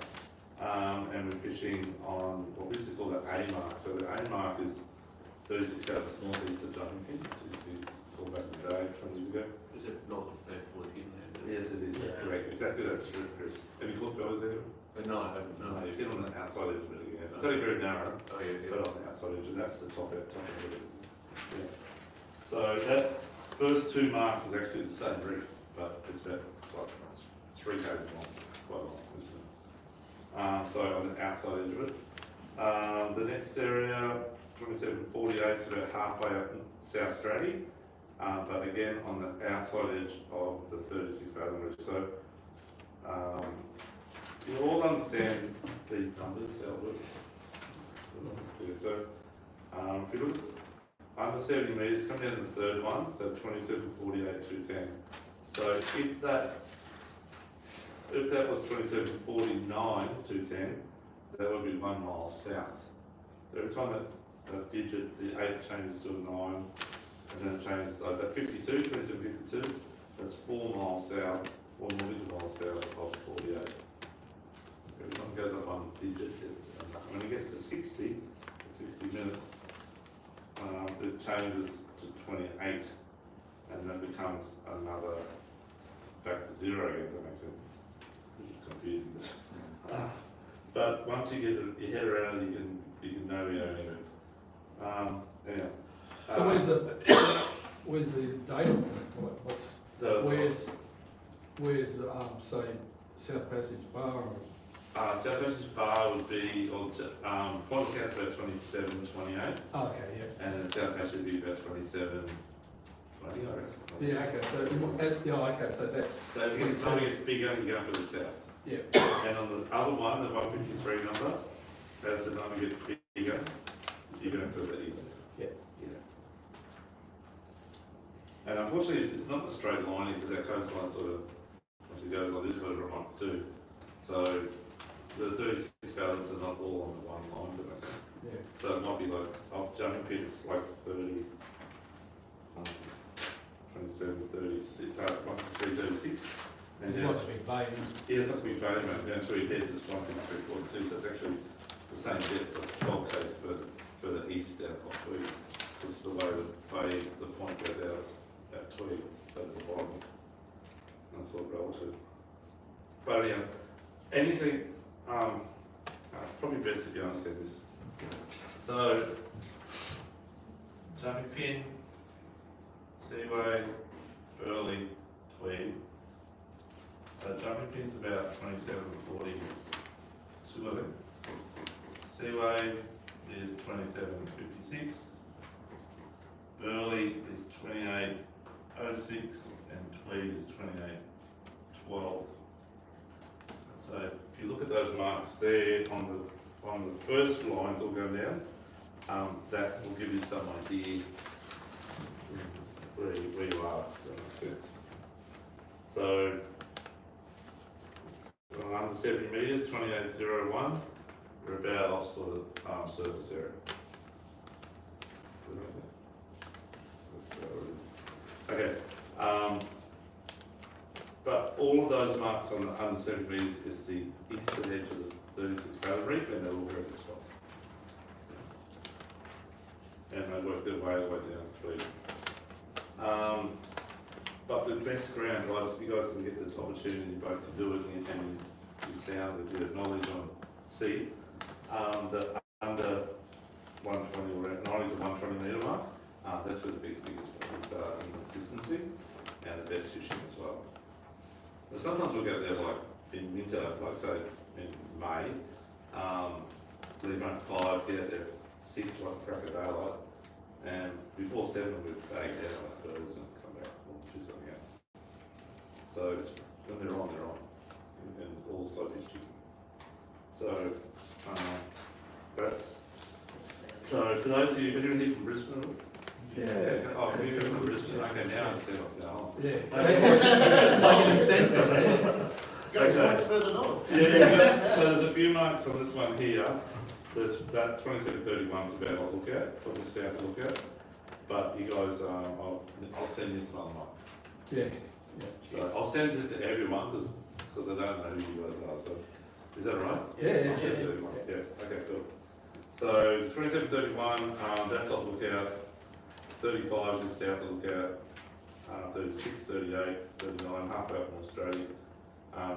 And we're fishing on what we used to call the A mark. So the A mark is 36 fathoms northeast of jumping pin. This used to be called back in the day, 20 years ago. Is it north of Fairfield in there? Yes, it is. That's correct. Exactly that's true, Chris. Have you caught bells there? No, I haven't. No, you get on the outside edge of it again. It's only very narrow, Oh, yeah. but on the outside edge, and that's the top edge of it. Yeah. So that first 2 marks is actually the same reef, but it's about like 3 k's long. It's quite long, isn't it? So on the outside edge of it. The next area, 2748, is about halfway up South Stratty. But again, on the outside edge of the 36 fathom reef. So you all understand these numbers, how it works. So if you look under 70 metres, come down to the third one, so 2748, 210. So if that was 2749, 210, that would be 1 mile south. So every time that digit, the 8 changes to a 9, and then it changes, like that 52, 2752, that's 4 miles south, 4 miles south of 48. So every time it goes up 1 digit, when it gets to 60 minutes, it changes to 28, and then becomes another, back to 0 again, if that makes sense. It's confusing. But once you get your head around it, you can know your own limit. Yeah. So where's the data point? What's where's say South Passage Bar? Or? South Passage Bar would be, Point of Count's about 27, 28. Okay, yeah. And then South Passage would be about 27, 20, I guess. Yeah, okay. So that's. So as it gets bigger, you go for the south. Yeah. And on the other one, the 153 number, as the number gets bigger, you go for the east. Yeah. And unfortunately, it's not the straight line because that coastline sort of, once it goes like this, whatever it might do. So the 36 fathoms are not all on the one line, does that make sense? Yeah. So it might be like, off jumping pit, it's like 30, 27, 36, 36. And there's lots of big bay. Yeah, it's lots of big bay, mate. Down through your head, there's 1.342, so it's actually the same depth, but it's 12 k's further east out of Tweed. Just the way the point goes out at Tweed, so it's the bottom. That's all relative. But yeah, anything Probably best if you understand this. So, jumping pin, Seaway, Burley, Tweed. So jumping pin's about 27.42, I think. Seaway is 27.56. Burley is 28.06 and Tweed is 28.12. So if you look at those marks there on the first lines all going down, that will give you some idea where you are, if that makes sense. So under 70 metres, 28.01, we're about off sort of surface area. Does that make sense? That's how it is. Okay. But all of those marks on the under 70 metres is the eastern edge of the 36 barrel reef, and they're all very spots. And they work their way down through. But the best ground, guys, if you guys can get the opportunity, you both can do it, and you sound a bit of knowledge on sea, the under 120 or 90 to 120 metre mark, that's where the biggest problems are in consistency and the best fishing as well. But sometimes we'll go there like in winter, like say in May, leave around 5, get out there 6, like crack of daylight, and before 7 we've bagged out like birds and come back or do something else. So it's, when they're on, and also fishing. So that's, so for those of you, anyone here from Brisbane? Yeah. Oh, you're from Brisbane, okay, now I understand what's going on. Yeah. Go much further north. Yeah, so there's a few marks on this one here. There's that 27.31 is about off lookout, or the south lookout. But you guys, I'll send you some other marks. Yeah. So I'll send it to everyone because I don't know who you guys are. So is that all right? Yeah. I'll send it to everyone. Yeah. Okay. Cool. So 27.31, that's off lookout. 35 is south of lookout. 36, 38, 39, half out from Australia.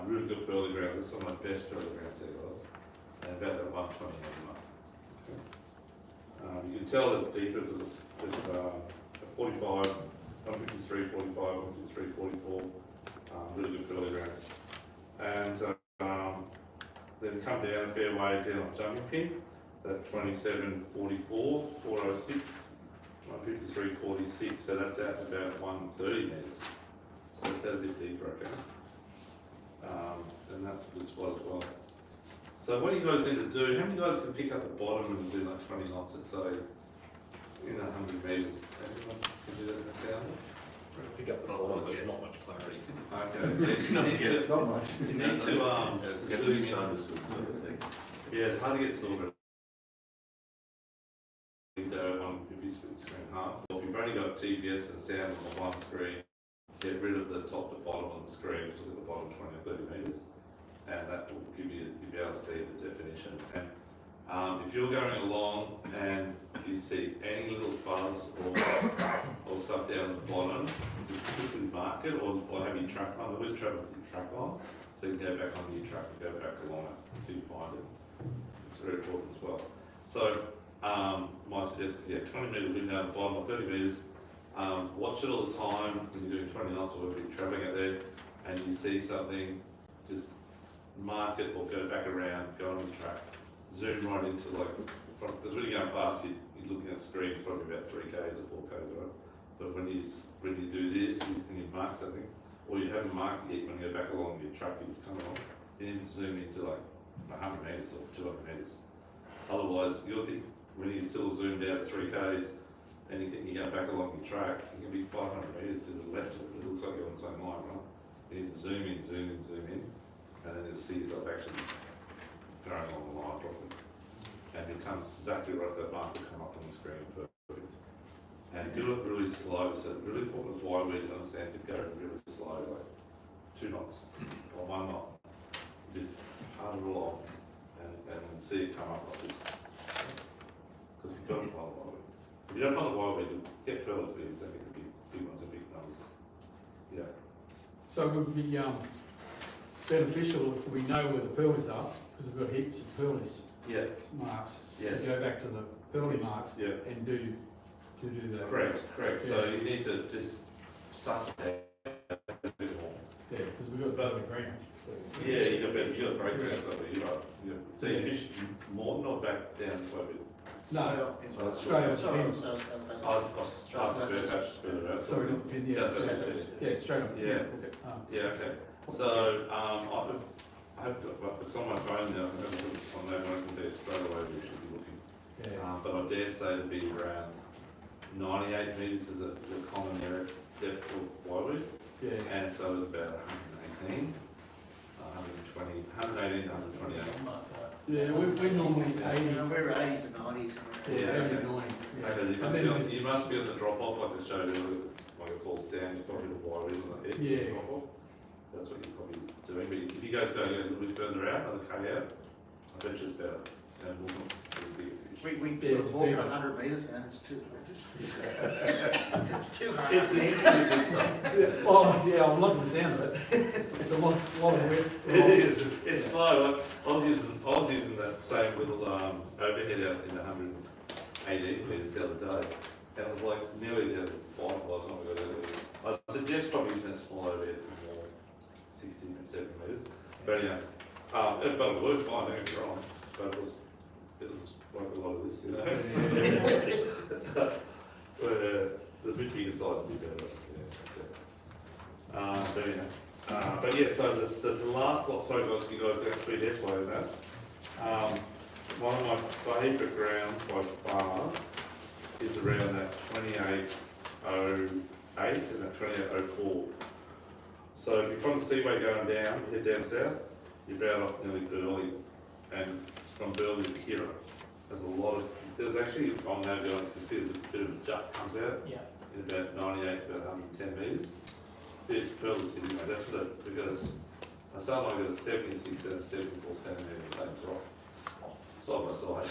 Really good pearly grounds. That's some of my best pearly grounds there, guys. And about that 120 mark. Okay. You can tell it's deeper because it's 45, 153, 45, 153, 44. Really good pearly grounds. And then come down a fair way down on jumping pin. That 27.44, 406, 153.46. So that's out about 130 metres. So it's out a bit deeper, okay. And that's a good spot as well. So what do you guys need to do? How many guys can pick up the bottom and do like 20 knots at say, 100 metres? Anyone can do that in the sound? Pick up the bottom, but not much clarity. Okay, so you need to, Not much. you need to zoom in. Yeah, it's hard to get sorted. If you split the screen half, or if you've only got GPS and sound on one screen, get rid of the top to bottom on the screen, just look at the bottom 20 or 30 metres, and that will give you, you'll be able to see the definition. And if you're going along and you see any little fuzz or stuff down at the bottom, just quickly mark it or have your track on. Always travel to your track on, so you can go back onto your track and go back along it until you find it. It's very important as well. So my suggestion is, 20 metres down the bottom or 30 metres. Watch it all the time when you're doing 20 knots or whatever you're travelling out there, and you see something, just mark it or go back around, go on the track, zoom right into because when you're going fast, you're looking at the screen, it's probably about 3Ks or 4Ks, right? But when you do this, and you mark something, or you haven't marked it yet, when you go back along your track, it's coming along, you need to zoom into like 100 metres or 200 metres. Otherwise, you'll think, when you still zoomed out 3Ks, and you think you're going back along your track, you can be 500 metres to the left of it, it looks like you're on the same line, right? You need to zoom in, and then you'll see yourself actually going along the line properly. And it comes exactly right, that mark will come up on the screen, perfect. And do it really slow, so really important is why we understand to go really slow, like 2 knots or 1 knot. Just hard it along and see it come up like this. Because you've got to follow the wild weed. If you don't follow the wild weed, you'll get pearls, but you don't get the big ones and big numbers. Yeah. So it would be beneficial if we know where the pearlies are, because we've got heaps of pearlies Yeah, marks. yes. To go back to the penalty marks Yeah. and do that. Correct. Yeah. So you need to just suss it out a bit more. Yeah, because we've got better grounds. Yeah, you got great grounds over there, you're right. So you fish more, not back down this way a bit. No, So that's straight right. up Sorry, pin. I was further out. Sorry, not pin, yeah. Yeah, straight up. Yeah. Oh. Yeah, okay. So, I've got, well, it's on my phone now, I'm going to put it on that one and straight away we should be looking. Yeah. But I dare say to be around 98 metres is the common area depth for whitewood. Yeah. And so it's about 118, 120, 118, 128. Yeah, we're normally 80. We're 80 to 90 somewhere. Yeah, 80 to 90. Yeah. Okay, you must be on the drop off like I showed earlier, like it falls down, you've got a bit of whitewood on the edge. Yeah. Drop off. That's what you're probably doing. But if you guys go a little bit further out, another K out, I bet you it's better. And we'll see the bigger fish. We Yeah, sort it's of walk deeper. 100 metres now, it's too hard. It's easy with this stuff. Oh, yeah, I'm liking the sound of it. It's a lot of work. It is. It's slow. Like, I was using that same little overhead out in 118 metres the other day, and it was like nearly the bottom by the time I got out there. I suggest probably using that small overhead for more 60 and 70 metres. But anyway, but it worked fine. Don't get me wrong. But it was like a lot of this, you know. The bit bigger size would be better. Yeah. But anyway. But yeah, so the last lot, sorry guys, you guys don't have to be death by that. One of my favourite grounds by far is around that 2808 and that 2804. So if you're from the Seaway going down, you head down south, you're about off nearly Burley, and from Burley to Kira, there's actually on that going, you see there's a bit of a jut comes out. Yeah. In about 98 to about 110 metres. It's Pearl City, mate. That's what we've got I started I got a 76 and a 74 centimetre same drop. Side by side.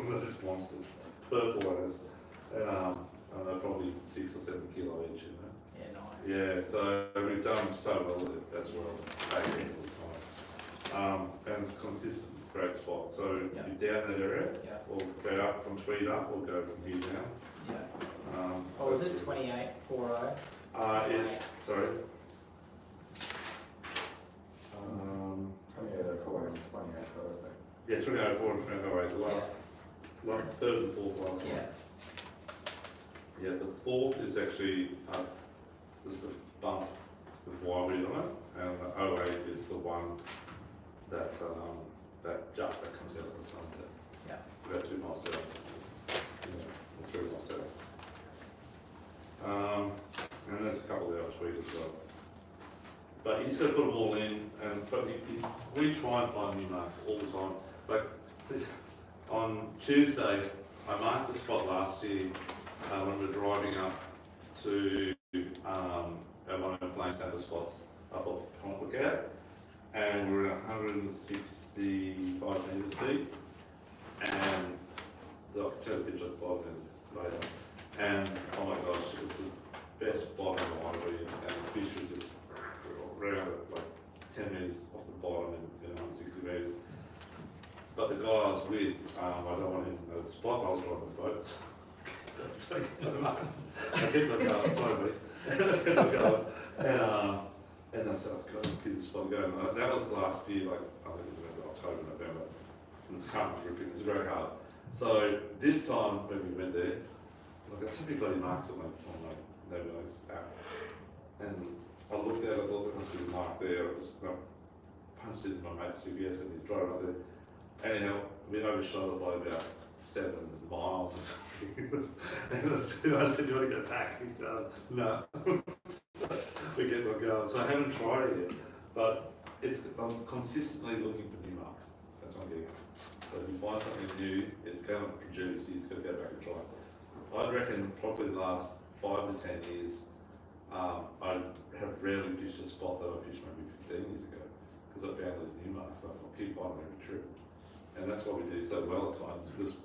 They're just monsters. Purple ones. And they're probably 6 or 7 kilo each, you know. Yeah, nice. Yeah, so we've done so well with it as well. Taking all the time. And it's a consistent great spot. So if you're down that area, we'll go up from Tweed up, we'll go from here down. Yeah. Oh, was it 2840? It's, sorry. 2804 and 2805, I think. Yeah, 2004 and 2008, the last third and fourth last one. Yeah. Yeah, the fourth is actually, there's a bump with whitewood on it, and the 08 is the one that's, that jut that comes out of the sun. Yeah. It's about 2 miles south. Yeah, 3 miles south. And there's a couple there on Tweed as well. But you just got to put them all in, but we try and find new marks all the time. Like on Tuesday, I marked the spot last year when we were driving up to one of the flame standard spots up off Pond Lookout, and we were at 165 metres deep, and I'll tell the picture of the bottom later. And oh my gosh, it was the best bottom library, and the fish was just around like 10 metres off the bottom and 160 metres. But the guy I was with, I don't want him to know the spot, I was driving the boat. So I kept on going, sorry buddy. And I said, oh God, here's the spot going. That was last year, like I think it was around October, November. And it's can't gripping, it's very hard. So this time when we went there, like I saw bloody marks on my Navigator's app. And I looked at it, I thought there must be a mark there. It was punched it in my mate's GPS and he's driving up there. Anyhow, we overshot it by about 7 miles or something. And I said, you want to go back? He said, no. We get my going. So I haven't tried it yet. But I'm consistently looking for new marks. That's what I'm getting at. So if you find something new, it's going to produce, you just got to go back and try it. I'd reckon probably the last 5 to 10 years, I have rarely fished a spot that I fished maybe 15 years ago because I found those new marks. I keep finding every trip. And that's why we do so well at times, because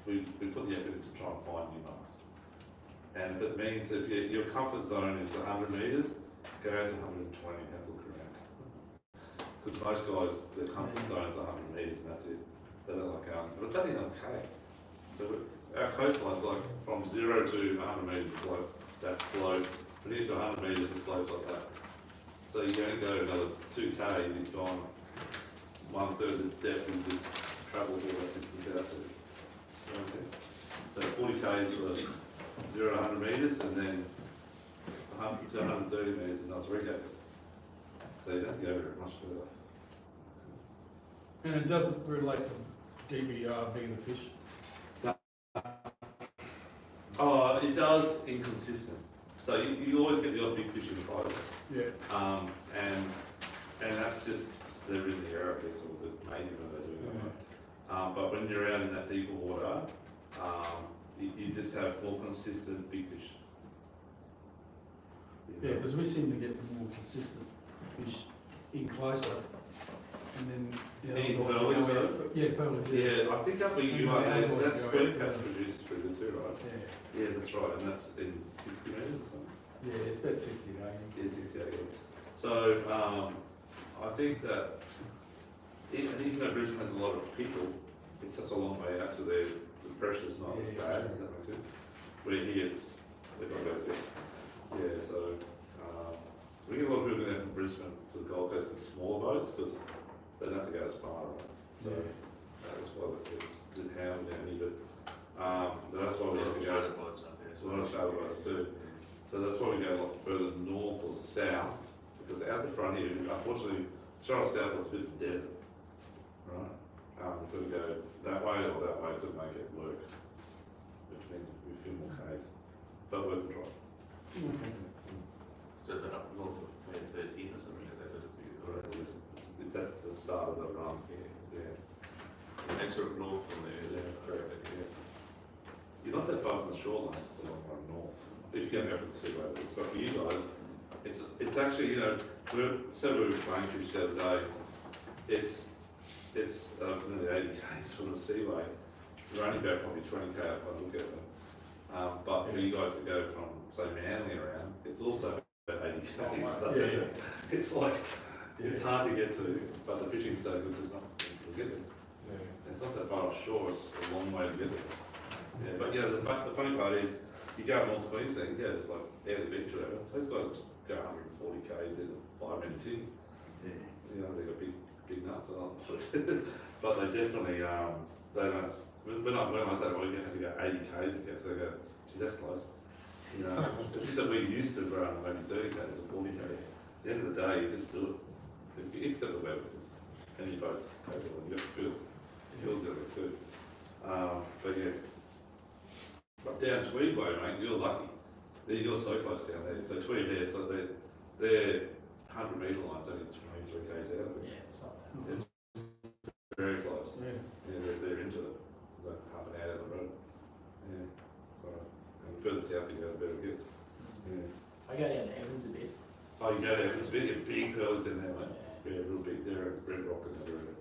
we put the effort into trying to find new marks. And if it means if your comfort zone is 100 metres, go out to 120 and have a look around. Because most guys, their comfort zone is 100 metres and that's it. They don't like going, but it's only another K. So our coastline's like from 0 to 100 metres, it's like that slope. When you get to 100 metres, the slope's like that. So you only go another 2K, you've gone 1/3 of the depth and just travelled all that distance out to. You know what I'm saying? So 40 Ks for 0 to 100 metres, and then 100 to 130 metres, another 3 Ks. So you don't have to go very much further. And it doesn't relate to DBR being the fish. Oh, it does inconsistent. So you always get the odd big fish in close. Yeah. And that's just, they're in the area, I guess, or the mating when they're doing that. But when you're out in that deeper water, you just have more consistent big fish. Yeah, because we seem to get more consistent fish in closer, and then the other In guys pearlies, go though? out- Yeah, pearlies, Yeah, I think up where you And are the there, other ones that's go square out, patch yeah. produced pretty good too, right? Yeah, Yeah, that's right, and that's in 60 metres or something. yeah, it's about 60 to 80. Yeah, 68, yeah. So, I think that, even though Brisbane has a lot of people, it's such a long way out to there, the pressure's not as Yeah, bad, sure. does that make sense? Where he is, everyone goes there. Yeah, so, we get a lot of people going from Brisbane to the Gold Coast in smaller boats, because they don't have to go as far, right? So, that's why it's good hound down here, but, that's why we have to go. charter boats up there as There's a lot of charter boats too. So that's why we go a lot further north or south, because out the front here, unfortunately, straight south is a bit of a desert, right? We've got to go that way or that way to make it work, which means we feel more Ks, but worth the drive. So they're up north of 13 or something like that, would it be? Or That's the start of the run. Yeah. next sort of north from there. Yeah, that's correct. Yeah. You're not that far from the shoreline, it's just a long way north. If you're going to go for the seaway, but for you guys, it's actually, we were flying fish the other day. It's nearly 80 k's from the seaway. We're only about probably 20 k up I look at them. But for you guys to go from say Manly around, it's also about 80 k's. So it's like it's hard to get to, but the fishing's so good, there's nothing to get there. It's not that far offshore, it's just a long way to get there. Yeah, but the funny part is, you go north of Queensland, it's like out of the beach or whatever. Those guys go 140 k's in a 5-minute tee. They've got big nuts on them. But they definitely, they don't, when I say, well, you have to go 80 k's to get, so they go, geez, that's close. It's just that we're used to maybe 30 k's or 40 k's. At the end of the day, you just do it. If you've got the weather, and your boat's capable, and you've got the fuel. The fuel's got it too. But yeah. But down Tweedway, mate, you're lucky. You're so close down there. So Tweed Head, so their 100 metre line's only 23 k's out of it. Yeah, it's not that. It's very close. Yeah. They're into it. It's like half an hour down the road. Yeah. So, and the further south you go, the better it gets. Yeah. I go down to Evans a bit. Oh, you go there. It's big pearls in there, mate. Yeah, real big. They're a red rock in that area.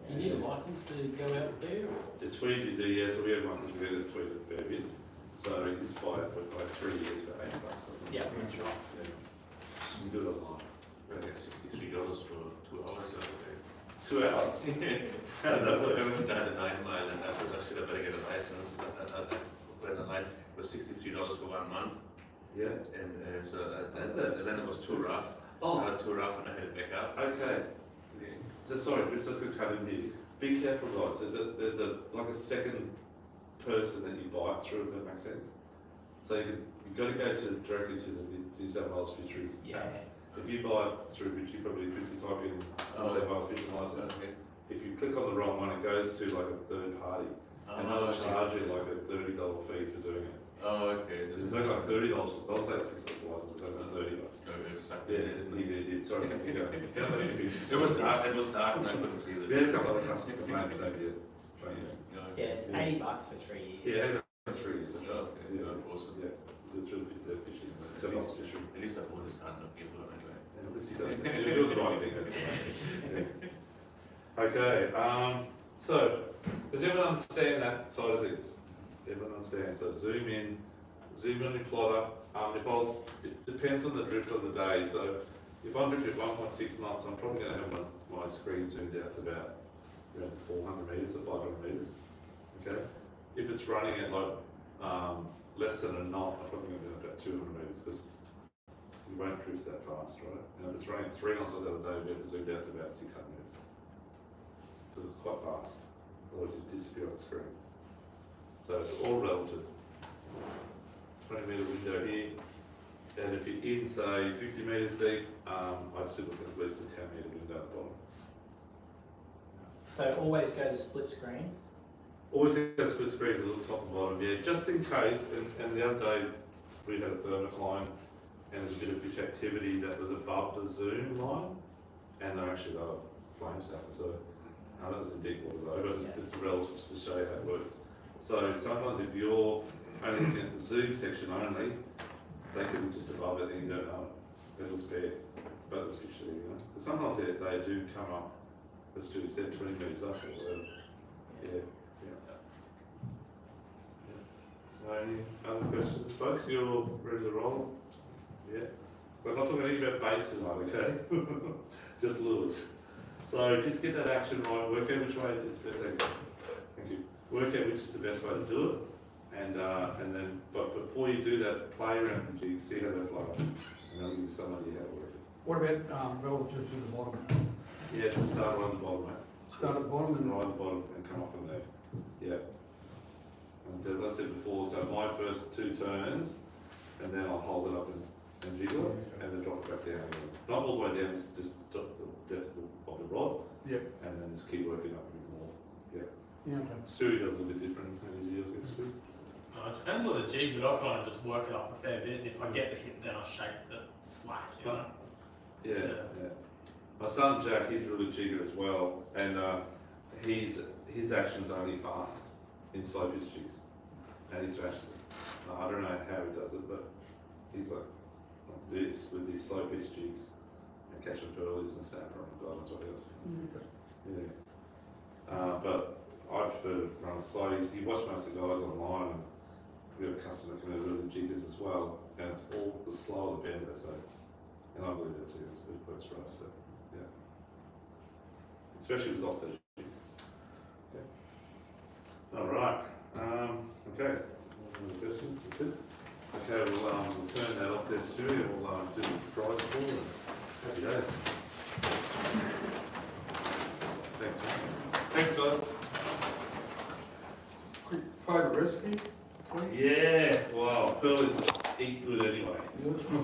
Do you need a license to go out there? Or? The Tweed you do, yeah. So we have one because we had the Tweed a fair bit. So you just buy it for like 3 years for $8 or something. Yeah, that's right. Yeah. You do it online. I get $63 for 2 hours out of there. 2 hours. I went down to 9 Mile and I thought I should have better get a license. I went online, it was $63 for 1 month. Yeah. And and then it was too rough. Too rough and I had to back up. Okay. Yeah. So, sorry, Chris, I was going to cut in here. Be careful, guys. There's a second person that you buy it through, if that makes sense. So you've got to go directly to the New South Wales Fisheries. Yeah. If you buy it through, which you probably do, type in New South Wales Fishing License. Okay. If you click on the wrong one, it goes to like a third party, and they'll charge you like a $30 fee for doing it. Oh, okay. It's only like $30. They'll say $6 license, but they're not $30. Yeah, sorry, you go. It was dark and I couldn't see the. We had a couple of customers complain the same year. Yeah, it's $80 for 3 years. Yeah, that's 3 years. Oh, okay. Yeah, Awesome. yeah. It's really fishing. At least I bought this card and give it anyway. Yeah, at least you're doing the right thing. That's right. Okay. So, does everyone understand that side of things? Everyone understands. So zoom in on your plotter. It depends on the drift on the day. So if I'm drifting at 1.6 knots, I'm probably going to have my screen zoomed out to about around 400 metres or 500 metres. Okay, if it's running at like less than a knot, I'm probably going to do about 200 metres because you won't drift that fast, right? And if it's running at 3 knots like the other day, we have to zoom down to about 600 metres because it's quite fast. Otherwise, you disappear off the screen. So it's all relative. 20 metre window here, and if you're in, say, 50 metres deep, I'd still look at least a 10 metre window at the bottom. So always go to split screen. Always go split screen to the top and bottom, yeah, just in case. And the other day we had a thermocline and there's a bit of fish activity that was above the zoom line, and they're actually flame sappers. So that was in deep water though, but it's just a relative to show you how it works. So sometimes if you're only looking at the zoom section only, they could be just above it and you don't know it. It looks bare, but there's fish there, you know. But sometimes they do come up, as Julie said, 20 metres up or whatever. Yeah. So any other questions, folks? You're ready to roll? Yeah. So I'm not talking anything about bait tonight, okay? Just lures. So just get that action right, work out which way is best. Thank you. Work out which is the best way to do it, and then, but before you do that, play around some jigs, see how they flow, and I'll give you some idea how to work it. What about relative to the bottom? Yeah, so start right at the bottom, mate. Start at the bottom and right at the bottom and come off from there. Yeah. And as I said before, so my first 2 turns, and then I'll hold it up and jiggle it, and then drop it back down again. Not all the way down, just the depth of the rod. Yep. And then just keep working up a bit more. Yeah. Yeah, okay. Stewie does a little bit different than he deals with Stewie. It depends on the jig, but I kind of just work it up a fair bit, and if I get the hit, then I shake the slack, you know? Yeah. My son Jack, he's a really jigger as well, and his action's only fast in slow pitch jigs, and he smashes it. I don't know how he does it, but he's like this with these slow pitch jigs and catching pearlies and snapper on God knows what else. Yeah. But I prefer to run it slow. You watch most of the guys online, and we have a customer that can do really jiggers as well, and it's all the slower the better, so. And I believe that too, it works for us, so, yeah. Especially with off those jigs. Yeah. All right, okay. Any other questions? That's it? Okay, we'll turn that off there, Stewie, and we'll do the prize pool, and happy days. Thanks, man. Thanks, guys. quick favourite recipe. Yeah, wow, pearlies eat good anyway.